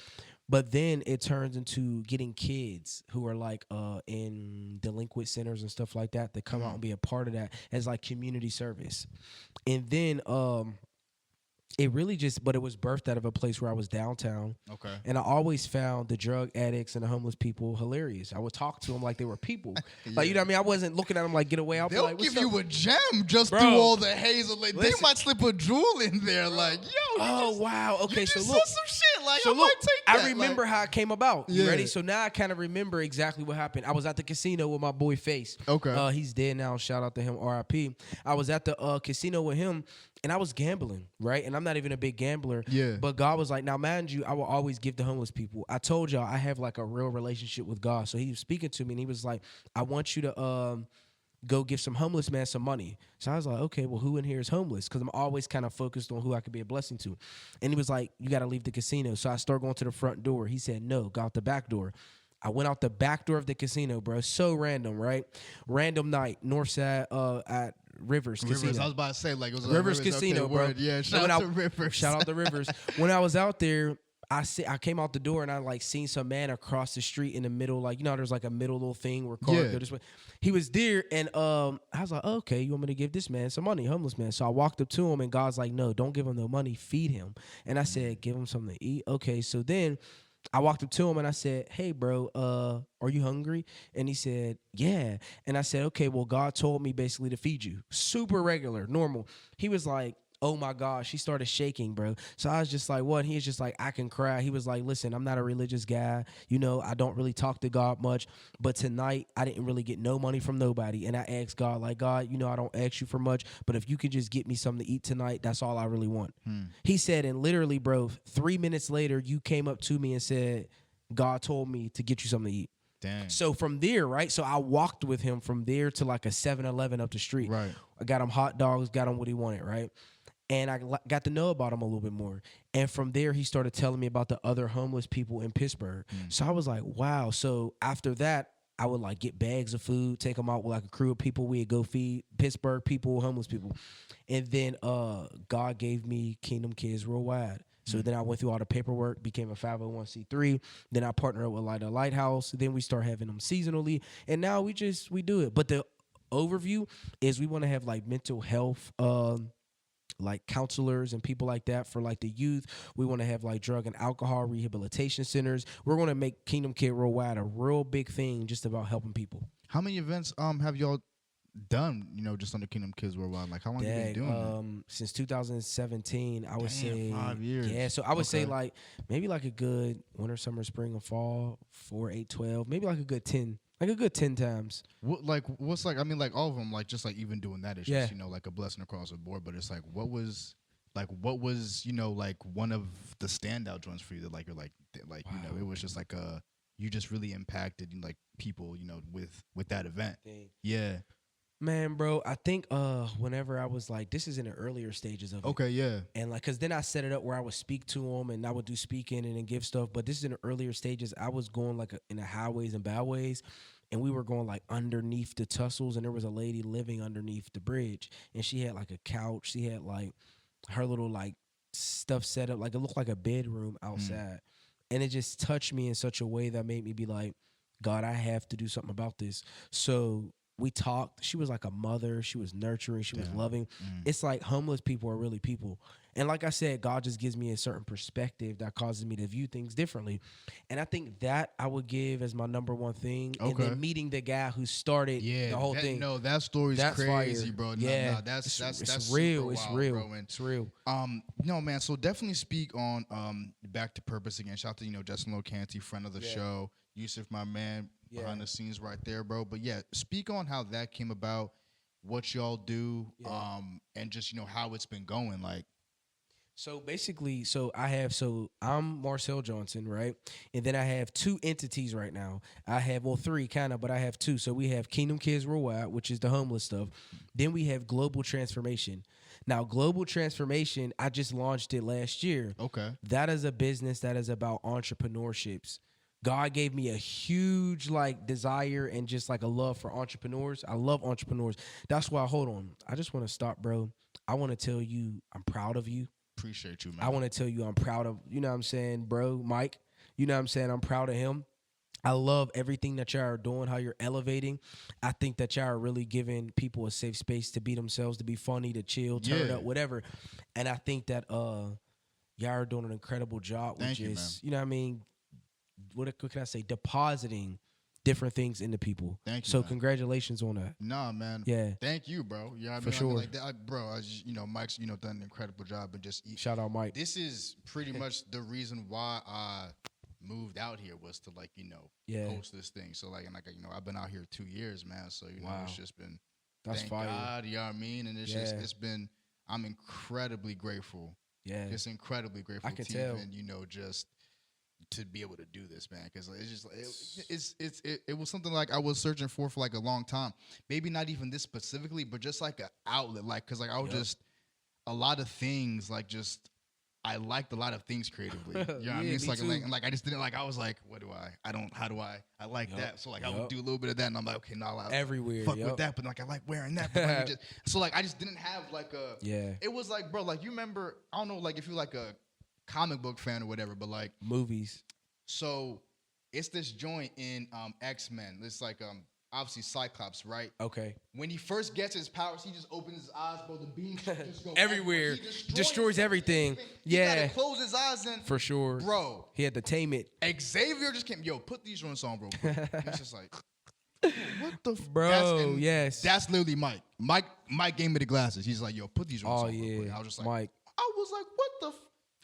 But then it turns into getting kids who are like in delinquent centers and stuff like that come out and be a part of that as like community service. And then it really but it was birthed out of a place where I was downtown. Okay. And I always found the drug addicts and the homeless people hilarious. I would talk to them like they were people. Like, you know what I mean? I wasn't looking at them like, get away. They'll like, give you a gem just through all the hazel. Like, they might slip a jewel in there. Like, yo. Oh, wow. Okay, so look. look. Some shit. Like, So I look, might take that. I remember how it came about. You Yeah. ready? So now I kind of remember exactly what happened. I was at the casino with my boy Face. Okay. He's dead now. Shout out to him, R.I.P. I was at the casino with him, and I was gambling, right? And I'm not even a big gambler. Yeah. But God was like, now, mind you, I will always give to homeless people. I told y'all I have like a real relationship with God. So he was speaking to me, and he was like, I want you to go give some homeless man some money. So I was like, okay, well, who in here is homeless? Because I'm always kind of focused on who I could be a blessing to. And he was like, you got to leave the casino. So I started going to the front door. He said, no, go out the back door. I went out the back door of the casino, bro. So random, right? Random night, north side at Rivers Casino. I was about to say, like, it was Rivers Casino, okay, bro. Word. Yeah, shout out to Rivers. Shout out to Rivers. When I was out there, I came out the door and I like seen some man across the street in the middle, like, you know, there's like a middle little thing where cars go this way. He was there, and I was like, oh, okay, you want me to give this man some money, homeless man? So I walked up to him, and God's like, no, don't give him no money, feed him. And I said, give him something to eat. Okay, so then I walked up to him and I said, hey, bro, are you hungry? And he said, yeah. And I said, okay, well, God told me basically to feed you. Super regular, normal. He was like, oh my God, she started shaking, bro. So I was just like, what? He was just like, I can cry. He was like, listen, I'm not a religious guy. You know, I don't really talk to God much. But tonight, I didn't really get no money from nobody. And I asked God, like, God, you know, I don't ask you for much, but if you could just get me something to eat tonight, that's all I really want. He said, and literally, bro, 3 minutes later, you came up to me and said, God told me to get you something to eat. Dang. So from there, right? So I walked with him from there to like a 7-Eleven up the street. Right. I got him hot dogs, got him what he wanted, right? And I got to know about him a little bit more. And from there, he started telling me about the other homeless people in Pittsburgh. So I was like, wow. So after that, I would like get bags of food, take them out with like a crew of people. We'd go feed Pittsburgh people, homeless people. And then God gave me Kingdom Kids Worldwide. So then I went through all the paperwork, became a 501c3. Then I partnered up with like a lighthouse. Then we start having them seasonally. And now we do it. But the overview is we want to have like mental health like counselors and people like that for like the youth. We want to have like drug and alcohol rehabilitation centers. We're going to make Kingdom Kid Worldwide a real big thing just about helping people. How many events have y'all done, you know, just on the Kingdom Kids Worldwide? Like, how long have you been doing that? Since 2017, I would say 5 years. Yeah, so I would say like maybe like a good winter, summer, spring, and fall, 4, 8, 12, maybe like a good 10. Like a good 10 times. What's like, I mean, like all of them, like just like even doing that is just, you know, like a blessing across the board. But it's like, what was, you know, like one of the standout joints for you that like, you're like, wow. You know, it was just like you just really impacted like people, you know, with that event. Dang. Yeah. Man, bro, I think whenever I was like, this is in the earlier stages of it. Okay, yeah. And like, cause then I set it up where I would speak to them and I would do speaking and then give stuff. But this is in the earlier stages. I was going like in the highways and byways, and we were going like underneath the tussles, and there was a lady living underneath the bridge, and she had like a couch. She had like her little like stuff set up, like it looked like a bedroom outside. And it just touched me in such a way that made me be like, God, I have to do something about this. So we talked. She was like a mother. She was nurturing. She was loving. It's like homeless people are really people. And like I said, God just gives me a certain perspective that causes me to view things differently. And I think that I would give as my number one thing. Okay. And then meeting the guy who started the whole thing. No, that story's crazy, fire. Bro. Yeah. No, that's it's real. It's wild, real. Bro. It's real. No, man. So definitely speak on Back to Purpose again. Shout out to, you know, Justin Locanti, friend of the show. Yusuf, my man, behind the scenes right there, bro. But yeah, speak on how that came about, what y'all do, and just, you know, how it's been going. Like, so basically, I'm Marcell Johnson, right? And then I have 2 entities right now. I have, 3 kind of, but I have 2. So we have Kingdom Kids Worldwide, which is the homeless stuff. Then we have Global Transformation. Now, Global Transformation, I just launched it last year. Okay. That is a business that is about entrepreneurships. God gave me a huge like desire and just like a love for entrepreneurs. I love entrepreneurs. That's why, hold on. I just want to stop, bro. I want to tell you I'm proud of you. Appreciate you, man. I want to tell you I'm proud of, you know what I'm saying, bro, Mike. You know what I'm saying? I'm proud of him. I love everything that y'all are doing, how you're elevating. I think that y'all are really giving people a safe space to be themselves, to be funny, to chill, turn up, whatever. And I think that y'all are doing an incredible job with just, you know what I mean? What can I say? Depositing different things into people. Thank you. So man. Congratulations on that. Nah, man. Yeah. Thank you, bro. Yeah, for sure. Like that, bro. You know, Mike's, you know, done an incredible job, and just shout out Mike. This is pretty much the reason why I moved out here, was to like, you know, host this thing. So like, and like, you know, I've been out here 2 years, man. So you know, it's just been thank fire. God, you know what I mean? And it's just it's been. I'm incredibly grateful. Yeah. Just incredibly grateful. I can tell. Even, you know, just to be able to do this, man, because it's just it was something like I was searching for like a long time. Maybe not even this specifically, but just like an outlet, like because like I was just a lot of things, like just I liked a lot of things creatively. You know what I mean? It's like I just didn't like. I was like, how do I like that? So like I would do a little bit of that, and I'm like, okay, no, I'll everywhere fuck with that, but like I like wearing that. But like, so like I just didn't have like a It was like, bro, like you remember? I don't know, like if you're like a comic book fan or whatever, but like movies. So it's this joint in X-Men. It's like obviously Cyclops, right? Okay. When he first gets his powers, he just opens his eyes, bro. The beams just go everywhere. He destroys everything. He gotta close his eyes in. For sure. Bro. He had to tame it. Xavier just came, put these joints on, bro. It's just like, What the Bro, yes. That's literally Mike. Mike gave me the glasses. He's like, yo, put these on. Oh, real quick. yeah. I was just like, Mike. I was like, what the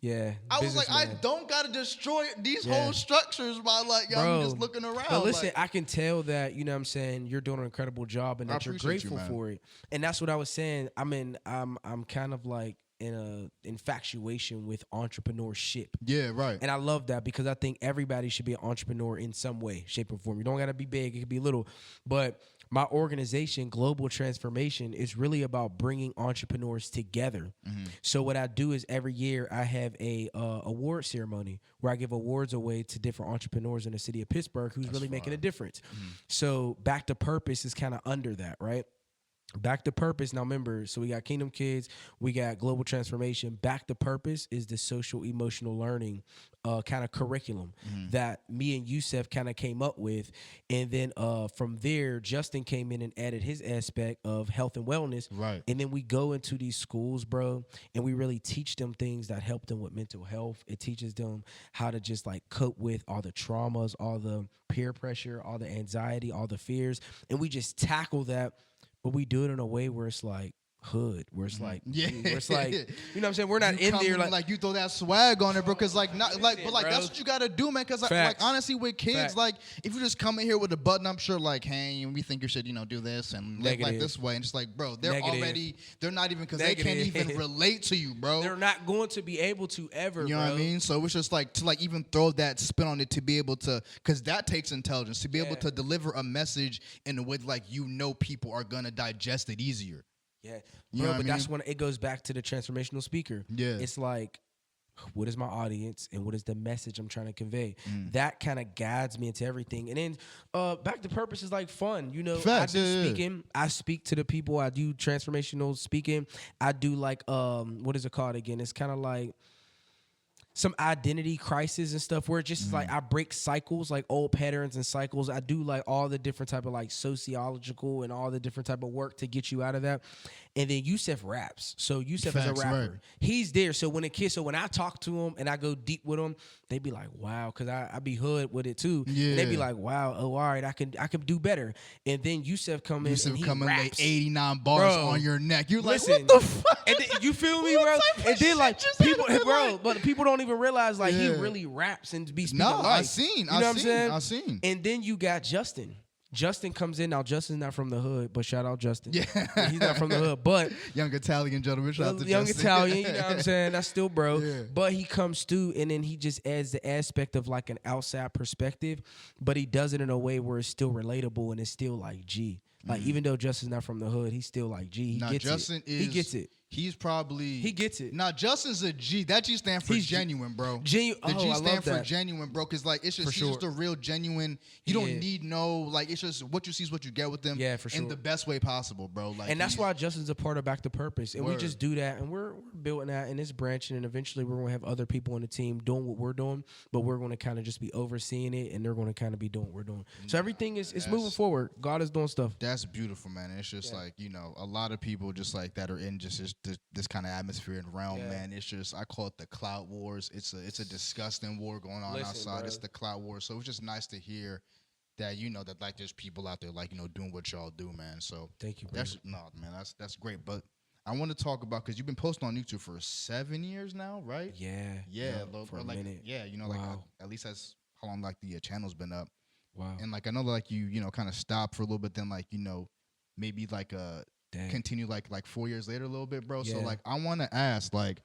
Yeah. I was like, I businessman. don't gotta destroy these Yeah. whole structures by like y'all Bro, just looking around. But listen, like, I can tell that, you know what I'm saying, you're doing an incredible job and I that you're appreciate you, grateful man. for it. And that's what I was saying. I mean, I'm kind of like in a infatuation with entrepreneurship. yeah, right. And I love that because I think everybody should be an entrepreneur in some way, shape, or form. You don't got to be big. It could be little. But my organization, Global Transformation, is really about bringing entrepreneurs together. Mm-hmm. So what I do is every year I have a award ceremony where I give awards away to different entrepreneurs in the city of Pittsburgh who's really making a difference. Mm-hmm. So Back to Purpose is kind of under that, right? Back to Purpose. Now remember, so we got Kingdom Kids, we got Global Transformation. Back to Purpose is the social emotional learning kind of curriculum that me and Yusef kind of came up with. And then from there, Justin came in and added his aspect of health and wellness. Right. And then we go into these schools, bro, and we really teach them things that help them with mental health. It teaches them how to just like cope with all the traumas, all the peer pressure, all the anxiety, all the fears. And we just tackle that. But we do it in a way where it's like hood, where it's like, yeah, where it's like, you know what I'm saying? We're not you in there like you throw that swag on it, bro. Cause like not like, but like bro. that's what you gotta do, man. Cause like honestly, with kids, Facts. like if you just come in here with a button up shirt, like, hey, we think you should, do this and live like this way, and just like, bro, they're not even because they can't even relate to you, bro. They're not going to be able to ever. You know what I mean? So it's just like to like even throw that spin on it to be able to, because that takes intelligence to be able to deliver a message in a way like people are gonna digest it easier. Yeah, you bro, but that's when it goes back to the transformational speaker. Yeah, it's like, what is my audience and what is the message I'm trying to convey? That kind of guides me into everything. And then Back to Purpose is like fun, Facts, I do speaking. I speak to the people. I do transformational speaking. I do like what is it called again? It's kind of like some identity crisis and stuff where it just is like I break cycles, like old patterns and cycles. I do like all the different type of like sociological and all the different type of work to get you out of that. And then Yusef raps. So Yusef is a rapper. Right. He's there. So when I talk to him and I go deep with him, they be like, wow, because I be hood with it too. Yeah. And they be like, wow, oh, all right, I can do better. And then Yusef come in and he raps. Like 89 bars on your neck. You're like, listen, what the fuck? And then, you feel me, bro? And then like people, bro, but people don't even realize like he really raps and be speaking life. I seen. And then you got Justin. Justin comes in. Now, Justin's not from the hood, but shout out Justin. Yeah. He's not from the hood, but young Italian gentleman. Shout out to young Justin. Italian, you know what I'm saying? That's still bro. Yeah. But he comes through, and then he just adds the aspect of like an outside perspective, but he does it in a way where it's still relatable and it's still like G. Like even though Justin's not from the hood, he's still like G. He gets it. He gets it. He's probably... He gets it. Now, Justin's a G. That G stands for genuine, bro. The G stands for genuine, bro. Because, like, it's just, he's just a real genuine... You don't need no... Like, it's just what you see is what you get with them. Yeah, for sure. In the best way possible, bro. Like, and that's why Justin's a part of Back to Purpose. And we just do that. And we're building that. And it's branching. And eventually, we're going to have other people on the team doing what we're doing. But we're going to kind of just be overseeing it. And they're going to kind of be doing what we're doing. So everything is moving forward. God is doing stuff. That's beautiful, man. It's just like, a lot of people just like that are in just this kind of atmosphere and realm, man. It's just, I call it the clout wars. It's a disgusting war going on outside. Bro. It's the clout war. So it's just nice to hear that that like there's people out there like doing what y'all do, man. So thank you, bro. That's great. But I want to talk about, because you've been posting on YouTube for 7 years now, right? Yeah, for like, a minute. Yeah, wow. Like at least that's how long like the channel's been up. Wow. And like I know like you kind of stopped for a little bit, then like maybe like continue like 4 years later a little bit, bro. So like I want to ask, like,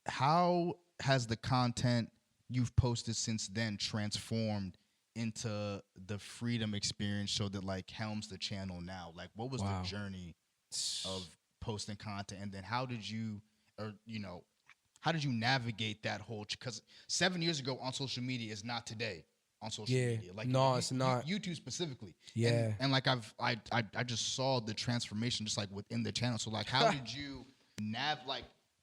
how has the content you've posted since then transformed into the freedom experience so that like helms the channel now? Like, what was the journey of posting content, and then how did you navigate that whole, because 7 years ago on social media is not today on social media. Like, no, it's not. YouTube specifically. Yeah. And like I just saw the transformation just like within the channel. So like, how did you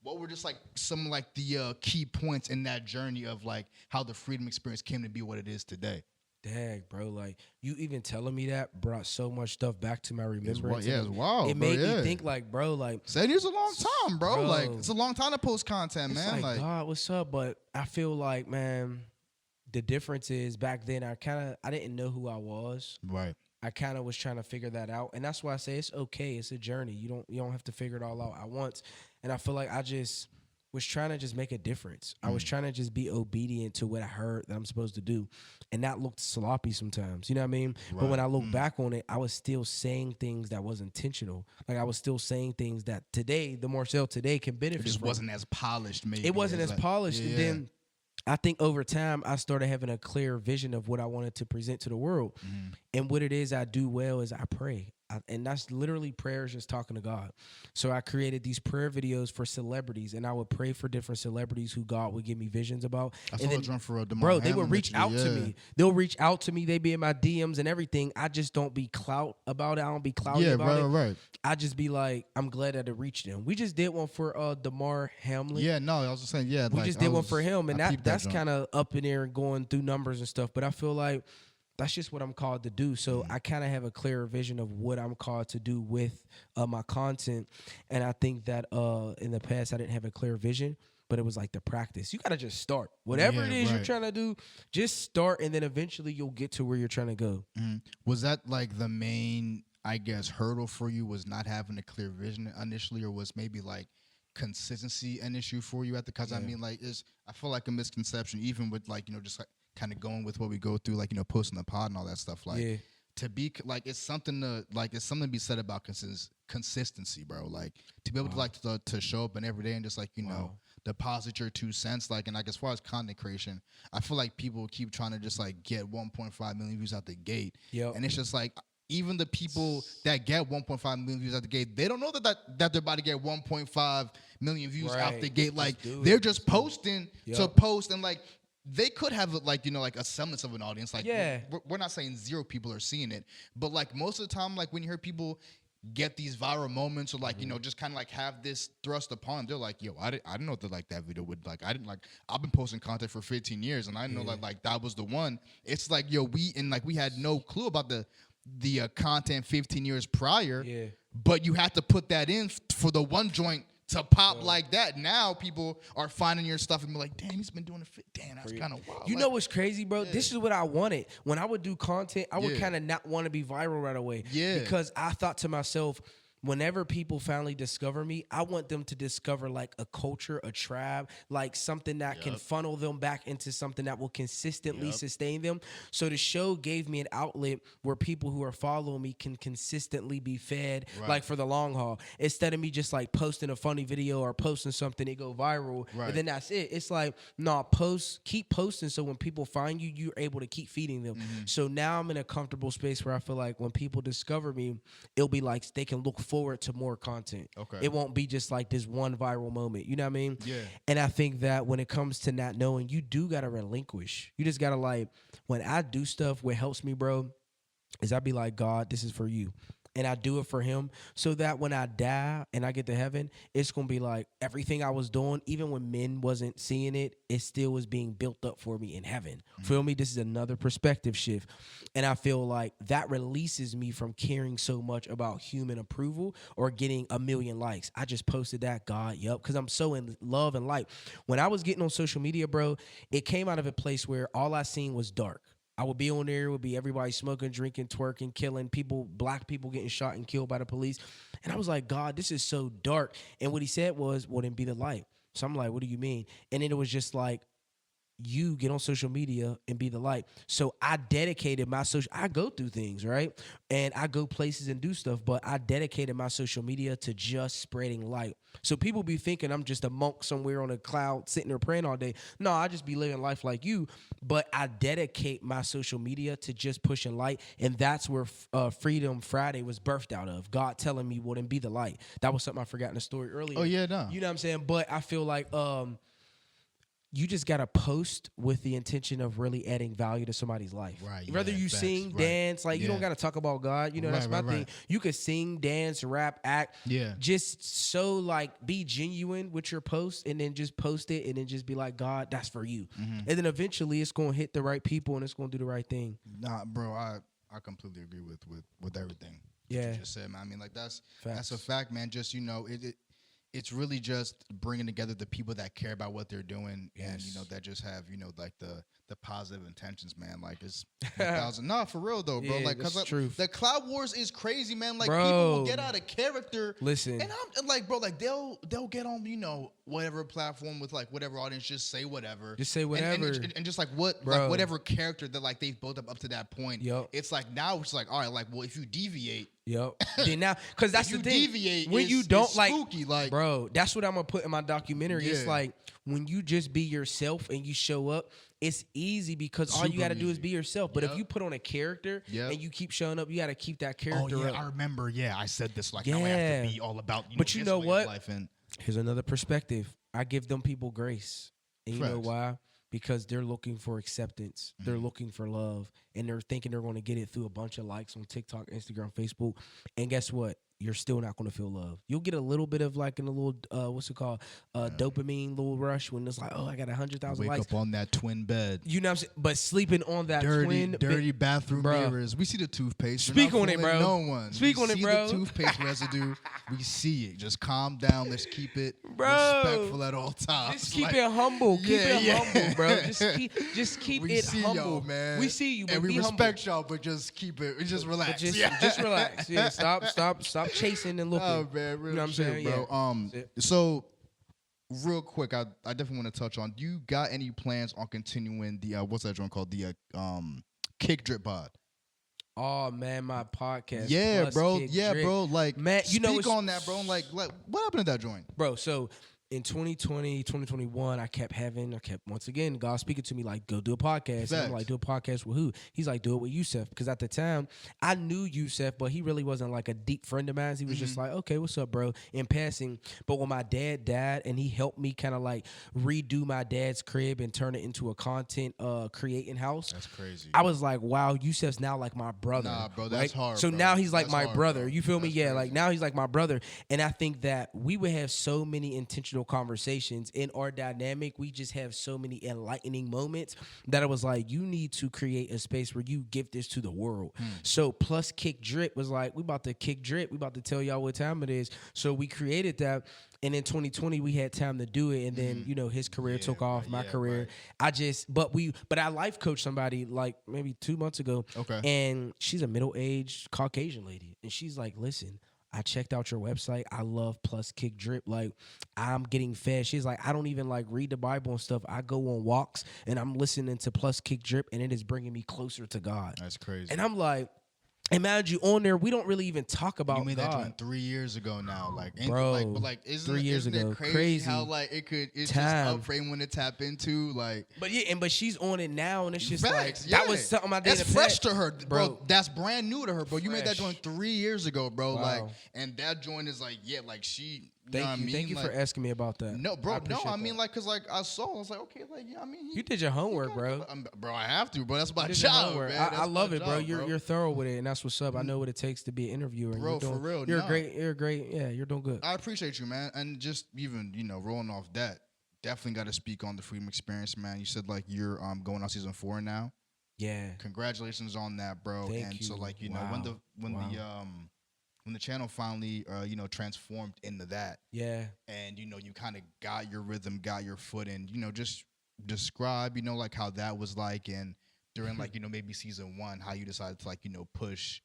what were just like some like the key points in that journey of like how the freedom experience came to be what it is today? Dang, bro, like you even telling me that brought so much stuff back to my remembrance. It's wild. It made me think like, bro, like 7 years is a long time, bro. Like it's a long time to post content, man. Like, God, what's up? But I feel like, man, the difference is back then I didn't know who I was. Right. I kind of was trying to figure that out, and that's why I say it's okay. It's a journey. You don't have to figure it all out at once. And I feel like I just was trying to just make a difference. I was trying to just be obedient to what I heard that I'm supposed to do, and that looked sloppy sometimes. You know what I mean? Right. But when I look back on it, I was still saying things that was intentional. Like I was still saying things that today, the Marcell today can benefit. It just from. wasn't as polished. Maybe It wasn't as like, polished, and yeah. then I think over time I started having a clear vision of what I wanted to present to the world. And what it is I do well is I pray. And that's literally prayers, just talking to God. So I created these prayer videos for celebrities, and I would pray for different celebrities who God would give me visions about. I saw and a then, drum for bro, they would reach out to yeah. me. They'll reach out to me. They be in my DMs and everything. I just don't be clout about it. I don't be clouty about it. Right. I just be like, I'm glad that it reached them. We just did one for Damar Hamlin. Yeah, no, I was just saying, yeah. We just did one for him, and that's joint. kind of up in there and going through numbers and stuff. But I feel like that's just what I'm called to do. So I kind of have a clearer vision of what I'm called to do with my content. And I think that in the past I didn't have a clear vision, but it was like the practice. You got to just start. Whatever it is you're trying to do, just start, and then eventually you'll get to where you're trying to go. Was that like the main, I guess, hurdle for you, was not having a clear vision initially, or was maybe like consistency an issue for you because I mean, like, I feel like a misconception, even with like, just like kind of going with what we go through, like, posting the pod and all that stuff, like to be like, it's something to be said about consistency, bro. Like to be able to like to show up and every day and just like, deposit your 2 cents, like, and like as far as content creation, I feel like people keep trying to just like get 1.5 million views out the gate. And it's just like, even the people that get 1.5 million views out the gate, they don't know that they're about to get 1.5 million views out the gate. Like they're just posting to post, and like they could have like like a semblance of an audience. Like we're not saying 0 people are seeing it, but like most of the time, like when you hear people get these viral moments or like just kind of like have this thrust upon them, they're like, yo, I didn't know that like that video would like, I didn't like, I've been posting content for 15 years and I know like that was the one. It's like, yo, we had no clue about the content 15 years prior, but you had to put that in for the one joint to pop like that. Now people are finding your stuff and be like, damn, he's been doing it. Damn, that's kind of wild. You know what's crazy, bro? This is what I wanted. When I would do content, I would kind of not want to be viral right away. Because I thought to myself, whenever people finally discover me, I want them to discover like a culture, a tribe, like something that can funnel them back into something that will consistently sustain them. So the show gave me an outlet where people who are following me can consistently be fed, like for the long haul. Instead of me just like posting a funny video or posting something, it go viral, and then that's it. It's like, no, keep posting, so when people find you, you're able to keep feeding them. So now I'm in a comfortable space where I feel like when people discover me, it'll be like they can look forward to more content. It won't be just like this one viral moment. You know what I mean? And I think that when it comes to not knowing, you do got to relinquish. You just got to like, when I do stuff, what helps me, bro, is I be like, God, this is for you. And I do it for him so that when I die and I get to heaven, it's going to be like everything I was doing, even when men wasn't seeing it, it still was being built up for me in heaven. Feel me? This is another perspective shift. And I feel like that releases me from caring so much about human approval or getting a million likes. I just posted that, God, because I'm so in love and light. When I was getting on social media, bro, it came out of a place where all I seen was dark. I would be on there, it would be everybody smoking, drinking, twerking, killing people, black people getting shot and killed by the police. And I was like, God, this is so dark. And what he said was, well, then be the light. So I'm like, what do you mean? And then it was just like, you get on social media and be the light. So I dedicated my I go through things, right? And I go places and do stuff, but I dedicated my social media to just spreading light. So people be thinking I'm just a monk somewhere on a cloud sitting there praying all day. No, I just be living life like you, but I dedicate my social media to just pushing light. And that's where Freedom Friday was birthed out of. God telling me, well, then be the light. That was something I forgot in the story earlier. Oh, yeah, no. You know what I'm saying? But I feel like you just got to post with the intention of really adding value to somebody's life. Right. Whether you sing, dance, like you don't got to talk about God. You know, that's my thing. You could sing, dance, rap, act. Yeah. Just so like be genuine with your post and then just post it and then just be like, God, that's for you. And then eventually it's going to hit the right people and it's going to do the right thing. Nah, bro, I completely agree with everything. Yeah. You just said, man. I mean, like that's a fact, man. Just, it's really just bringing together the people that care about what they're doing, and Yes. that just have like the positive intentions, man. Like it's 1,000. Nah, for real though, bro. Yeah, Like, that's cause truth. the Cloud Wars is crazy, man. Like people will Bro, get out of character. listen. And I'm like, bro, like they'll get on, whatever platform with like whatever audience, just say whatever. Just say And- whatever. And just like what, Bro. like whatever character that like they've built up to that point. Yup. It's like now it's like, all right, like, well, if you deviate, Yep. Then now, because that's if the you thing. deviate, When it's- you don't it's like, spooky, like, bro, that's what I'm gonna put in my documentary. It's Yeah. like when you just be yourself and you show up, it's easy because all you Super got to do is easy. be yourself. But if Yep. you put on a character Yep. and you keep showing up, you got to keep that oh character yeah, up. I remember. Yeah, I said this like, now I have Yeah. to be all about, But you this know way of what? life. And Here's another perspective. I give them people grace. And you know Facts. why? Because they're looking for acceptance. They're looking for love. And they're thinking they're going to get it through a bunch of likes on TikTok, Instagram, Facebook. And guess what? You're still not going to feel love. You'll get a little bit of like in a little, what's it called? Dopamine little rush when it's like, oh, I got 100,000 wake likes. up on that twin bed. You know what I'm saying? But sleeping on that twin Dirty bathroom Bruh. mirrors. We see the toothpaste. We're Speak not on it, fooling bro. No one. Speak we on it, see bro. The toothpaste residue. We see it. Just calm down. Let's keep it Bro. respectful at all times. Just keep Like, it humble. Keep yeah, it yeah. humble, bro. Just keep we it see humble. y'all, man. We see you, but and we be respect y'all, but just keep it. Just humble. relax. But yeah. just relax. Yeah, stop chasing and looking. Oh man, real You know what I'm shit, saying? bro. Yeah. That's it. So real quick, I definitely want to touch on. You got any plans on continuing the what's that joint called, the Kick Drip Pod? Oh man, my podcast. Yeah, Plus bro. Kick Yeah, Drip. bro. Like, Man, you speak know, it's- on that, bro. Like, what happened to that joint? Bro, so in 2020, 2021, I kept once again, God speaking to me like, go do a podcast. And I'm Facts. like, do a podcast with who? He's like, do it with Yusef. Because at the time, I knew Yusef, but he really wasn't like a deep friend of mine. He was just like, okay, what's up, bro? In passing. But when my dad died and he helped me kind of like redo my dad's crib and turn it into a content creating house. That's crazy. I was like, wow, Yusef's now like my brother. Nah, bro, that's right? hard, So bro. now he's like That's my hard, brother. bro. You feel me? That's Yeah, crazy. like now he's like my brother. And I think that we would have so many intentional conversations in our dynamic. We just have so many enlightening moments that I was like, you need to create a space where you give this to the world. So plus Kick Drip was like, we about to kick drip. We about to tell y'all what time it is. So we created that. And in 2020, we had time to do it. And then, his career took off, my career. right. But I life coached somebody like maybe 2 months ago. Okay. And she's a middle-aged Caucasian lady. And she's like, listen, I checked out your website. I love Plus Kick Drip. Like, I'm getting fed. She's like, I don't even like read the Bible and stuff. I go on walks and I'm listening to Plus Kick Drip and it is bringing me closer to God. That's crazy. And I'm like, imagine you on there. We don't really even talk about you made that God. joint 3 years ago now, like, Bro, but like, isn't 3 years isn't it ago. crazy, Crazy. how like it's Time. just up for anyone to tap into, like. But yeah, but she's on it now, and it's just Facts, like that yeah. was something I did. That's fresh to her, bro. Bro. That's brand new to her, bro. You made that Fresh. joint 3 years ago, bro. Wow. Like, and that joint is like, yeah, like she. You know what I mean? Thank you like, for asking me about that. No, bro. No, appreciate I mean, that. like, cause like I was like, okay, like, yeah, I mean, You did your homework, bro. Bro, I have to, bro. That's my You did your job, homework. man. I That's love my it, bro. job, You're thorough with it, and that's what's up. I know what it takes to be an interviewer. And Bro, you're doing, for real, You're nah. great. You're great. Yeah, you're doing good. I appreciate you, man. And just even, rolling off that, definitely got to speak on the Freedom Experience, man. You said like you're going on season 4 now. Yeah. Congratulations on that, bro. Thank and you. so like, Wow. when the channel finally transformed into that, Yeah. and you kind of got your rhythm, got your foot in, just describe, like how that was like, and during like, maybe season 1, how you decided to like, push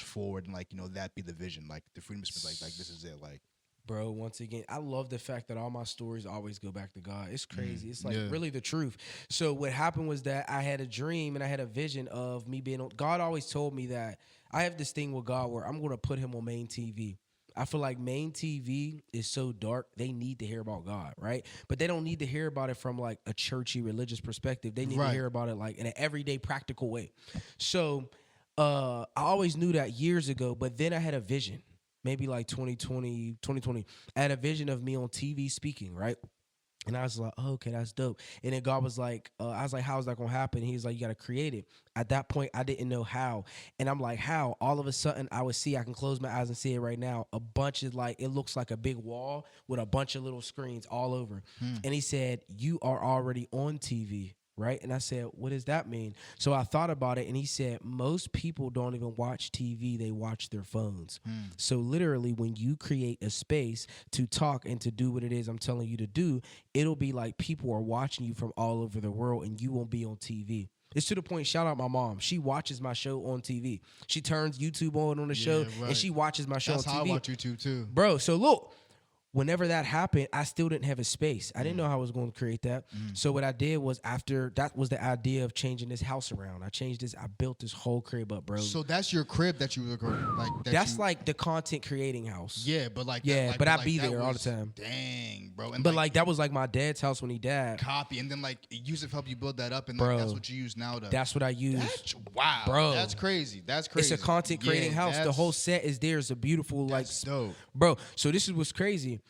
forward and like, that be the vision, like the Freedom Experience, like this is it, like. Bro, once again, I love the fact that all my stories always go back to God. It's crazy. It's like yeah. really the truth. So what happened was that I had a dream and I had a vision of me being on. God always told me that I have this thing with God where I'm going to put him on main TV. I feel like main TV is so dark, they need to hear about God, right? But they don't need to hear about it from like a churchy religious perspective. They need to Right. hear about it like in an everyday practical way. So I always knew that years ago, but then I had a vision. Maybe like 2020, I had a vision of me on TV speaking, right? And I was like, oh, okay, that's dope. And then God was like, I was like, how's that going to happen? He's like, you got to create it. At that point, I didn't know how. And I'm like, how? All of a sudden, I can close my eyes and see it right now. A bunch of like, it looks like a big wall with a bunch of little screens all over. And he said, you are already on TV right? And I said, what does that mean? So I thought about it, and he said, most people don't even watch TV, they watch their phones. So literally, when you create a space to talk and to do what it is I'm telling you to do, it'll be like people are watching you from all over the world, and you won't be on TV. It's to the point, shout out my mom. She watches my show on TV. She turns YouTube on the show, and she watches my show That's on TV. That's how I watch YouTube too. Bro, so look. Whenever that happened, I still didn't have a space. I didn't know how I was going to create that. So what I did was, after that was the idea of changing this house around. I built this whole crib up, bro. So that's your crib that you were like. That's like the content creating house. Yeah, but like but I be there all the time. Dang, bro. And but like that was like my dad's house when he died. Copy, and then like Yusuf helped you build that up, and bro, like, that's what you use now. That's what I use. Wow, bro. That's crazy. That's crazy. It's a content creating house. The whole set is there. It's a beautiful dope, bro. So this is what's crazy.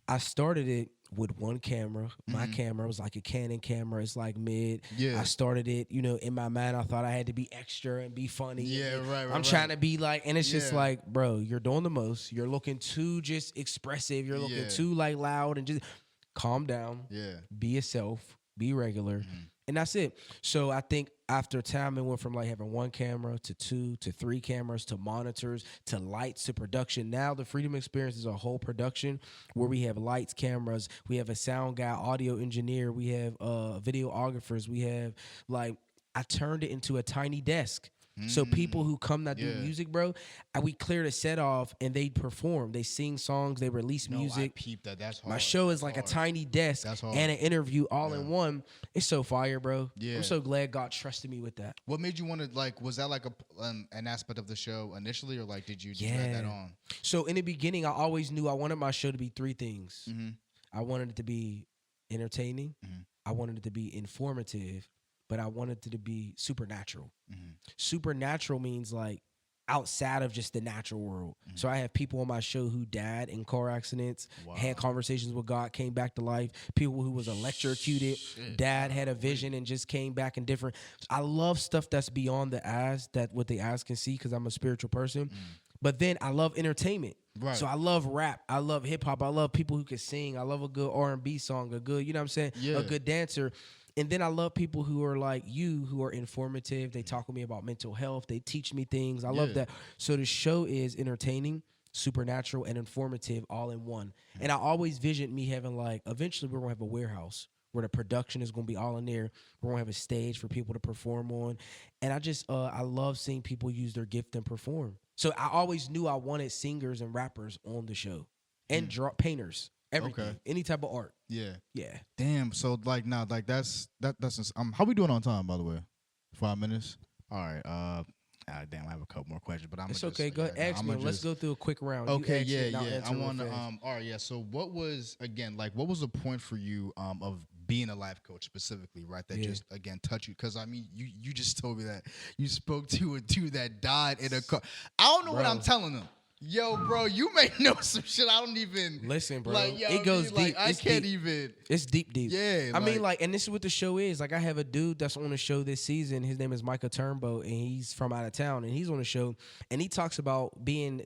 I started it with one camera. My camera was like a Canon camera. It's like mid. Yeah. I started it, in my mind, I thought I had to be extra and be funny. Yeah, right. I'm trying to be like, and it's just like, bro, you're doing the most. You're looking too just expressive. You're looking too like loud, and just calm down. Yeah. Be yourself. Be regular. And that's it. So I think after time, it went from like having one camera to 2 to 3 cameras to monitors to lights to production. Now the Freedom Experience is a whole production where we have lights, cameras, we have a sound guy, audio engineer, we have videographers, we have I turned it into a tiny desk. So people who come that do music, bro, we clear the set off and they perform. They sing songs. They release music. I peeped that. That's hard. My show is like a tiny desk and an interview all in one. It's so fire, bro. Yeah. I'm so glad God trusted me with that. What made you want to was that like an aspect of the show initially, or like did you add that on? So in the beginning, I always knew I wanted my show to be 3 things. I wanted it to be entertaining. I wanted it to be informative. But I wanted it to be supernatural. Supernatural means like outside of just the natural world. So I have people on my show who died in car accidents, had conversations with God, came back to life. People who was electrocuted, died, had a vision, and just came back in different. I love stuff that's beyond the eyes, that what the eyes can see, because I'm a spiritual person. But then I love entertainment. Right. So I love rap. I love hip hop. I love people who can sing. I love a good R&B song, a good, you know what I'm saying? Yeah. A good dancer. And then I love people who are like you, who are informative. They talk with me about mental health. They teach me things. I love that. So the show is entertaining, supernatural, and informative all in one. And I always visioned me having eventually we're going to have a warehouse where the production is going to be all in there. We're going to have a stage for people to perform on. And I just, I love seeing people use their gift and perform. So I always knew I wanted singers and rappers on the show and painters. Everything, any type of art. Yeah. Damn. So that's how we doing on time, by the way? 5 minutes. All right. Damn, I have a couple more questions, but it's okay. Go ahead, ask me. Let's go through a quick round. Okay. Yeah. I want to. All right. Yeah. So what was the point for you of being a life coach specifically, right? That just again touch you, because I mean, you just told me that you spoke to a dude that died in a car. I don't know what I'm telling them. Yo, bro, you may know some shit I don't even listen, bro. It goes deep. I can't even. It's deep. Yeah, I mean, and this is what the show is. I have a dude that's on the show this season. His name is Micah Turnbow, and he's from out of town, and he's on the show, and he talks about being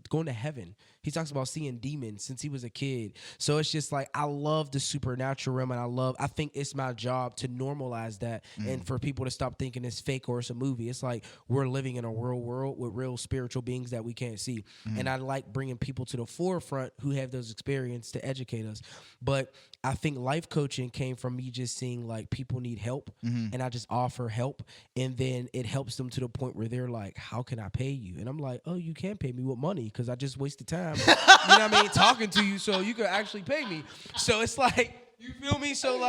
going to heaven. He talks about seeing demons since he was a kid. So it's just I love the supernatural realm, and I think it's my job to normalize that and for people to stop thinking it's fake or it's a movie. It's like we're living in a real world with real spiritual beings that we can't see. And I like bringing people to the forefront who have those experiences to educate us. But I think life coaching came from me just seeing people need help, and I just offer help, and then it helps them to the point where they're like, how can I pay you? And I'm like, oh, you can't pay me with money because I just wasted time, you know what I mean, talking to you, so you could actually pay me. So it's you feel me? So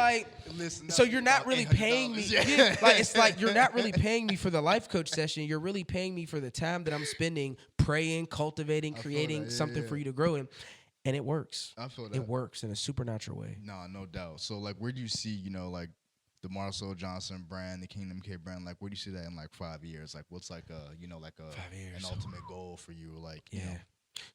so you're not really paying me. It's you're not really paying me for the life coach session. You're really paying me for the time that I'm spending praying, cultivating, creating something for you to grow in. And it works. I feel that. It works in a supernatural way. No doubt. So where do you see, the Marcell Johnson brand, the Kingdom K brand, where do you see that in 5 years? What's 5 years, an ultimate goal for you? Yeah.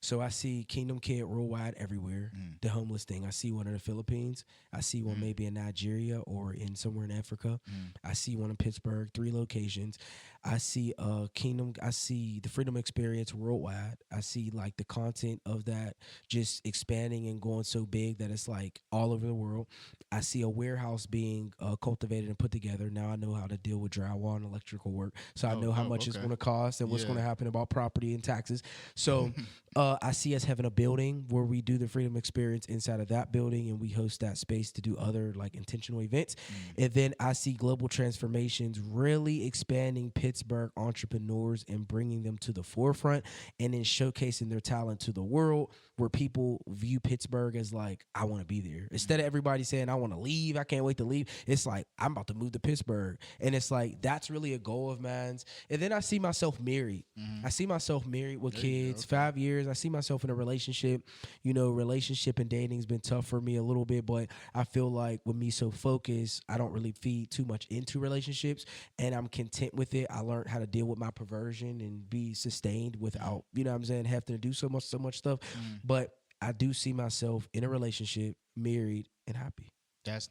So I see Kingdom Kid worldwide everywhere. The homeless thing. I see one in the Philippines. I see one maybe in Nigeria or in somewhere in Africa. I see one in Pittsburgh, 3 locations. I see Kingdom. I see the Freedom Experience worldwide. I see like the content of that just expanding and going so big that it's like all over the world. I see a warehouse being cultivated and put together. Now I know how to deal with drywall and electrical work. So I know how much it's going to cost and what's going to happen about property and taxes. So I see us having a building where we do the Freedom Experience inside of that building, and we host that space to do other like intentional events. And then I see global transformations really expanding Pittsburgh entrepreneurs and bringing them to the forefront, and then showcasing their talent to the world, where people view Pittsburgh as like, I want to be there. Instead of everybody saying, I want to leave, I can't wait to leave, it's like, I'm about to move to Pittsburgh. And it's like, that's really a goal of mine. And then I see myself married. I see myself married with kids, 5 years. I see myself in a relationship. You know, relationship and dating's been tough for me a little bit, but I feel like with me so focused, I don't really feed too much into relationships, and I'm content with it. I learned how to deal with my perversion and be sustained without, you know what I'm saying, having to do so much stuff. But I do see myself in a relationship, married, and happy. That's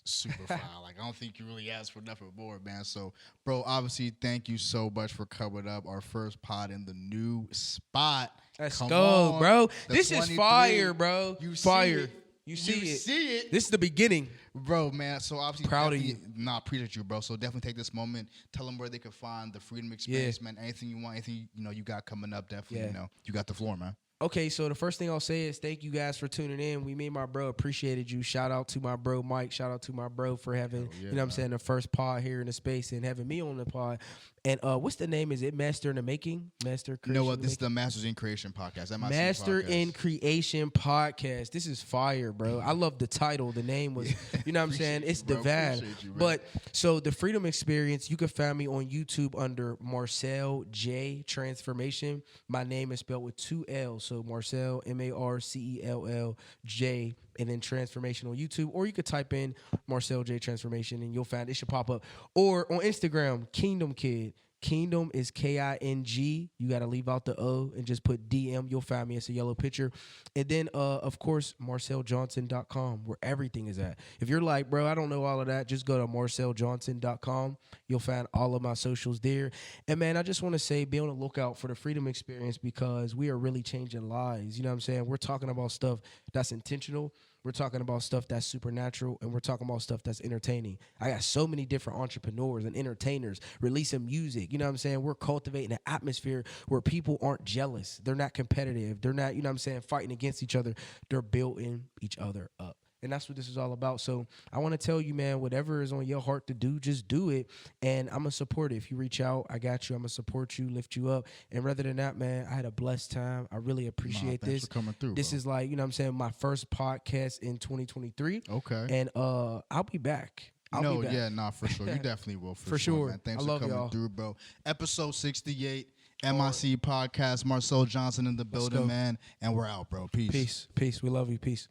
super fire. Like, I don't think you really asked for nothing more, man. So, bro, obviously, thank you so much for coming up. Our first pod in the new spot. Let's Come go, on. bro. The This is 23. fire, bro. You fire. see it. You see it. This is the beginning. Bro, man, so obviously Proud of you. Appreciate you, bro. So definitely take this moment, tell them where they can find the Freedom Experience, man. Anything you want, anything you got coming up, definitely, you got the floor, man. Okay, so the first thing I'll say is thank you guys for tuning in. Me and my bro appreciated you. Shout out to my bro Mike. Shout out to my bro for having, I'm saying, the first pod here in the space and having me on the pod. And what's the name? Is it Master in the Making? Master Creation? You know what? This is the Masters in Creation podcast. Master in Creation podcast. This is fire, bro. I love the title. The name was, you know what I'm saying? It's divine. But so the Freedom Experience, you can find me on YouTube under Marcell J Transformation. My name is spelled with 2 L's. So Marcell, Marcell J, and then Transformation on YouTube. Or you could type in Marcell J Transformation and you'll find it should pop up. Or on Instagram, Kingdom Kid. Kingdom is King. You got to leave out the O and just put DM. You'll find me. It's a yellow picture. And then, of course, MarcellJohnson.com, where everything is at. If you're like, bro, I don't know all of that, just go to MarcellJohnson.com. You'll find all of my socials there. And, man, I just want to say be on the lookout for the Freedom Experience because we are really changing lives. You know what I'm saying? We're talking about stuff that's intentional. We're talking about stuff that's supernatural, and we're talking about stuff that's entertaining. I got so many different entrepreneurs and entertainers releasing music. You know what I'm saying? We're cultivating an atmosphere where people aren't jealous. They're not competitive. They're not, you know what I'm saying, fighting against each other. They're building each other up. And that's what this is all about. So I want to tell you, man, whatever is on your heart to do, just do it. And I'm going to support it. If you reach out, I got you. I'm going to support you, lift you up. And rather than that, man, I had a blessed time. I really appreciate this. Thanks for coming through, this bro. is like, you know what I'm saying, my first podcast in 2023. Okay. And I'll be back. I'll be back. For sure. You definitely will. For sure. Man. Thanks I for love coming y'all. through, bro. Episode 68, MIC podcast. Marcell Johnson in the building, man. And we're out, bro. Peace. Peace. We love you. Peace.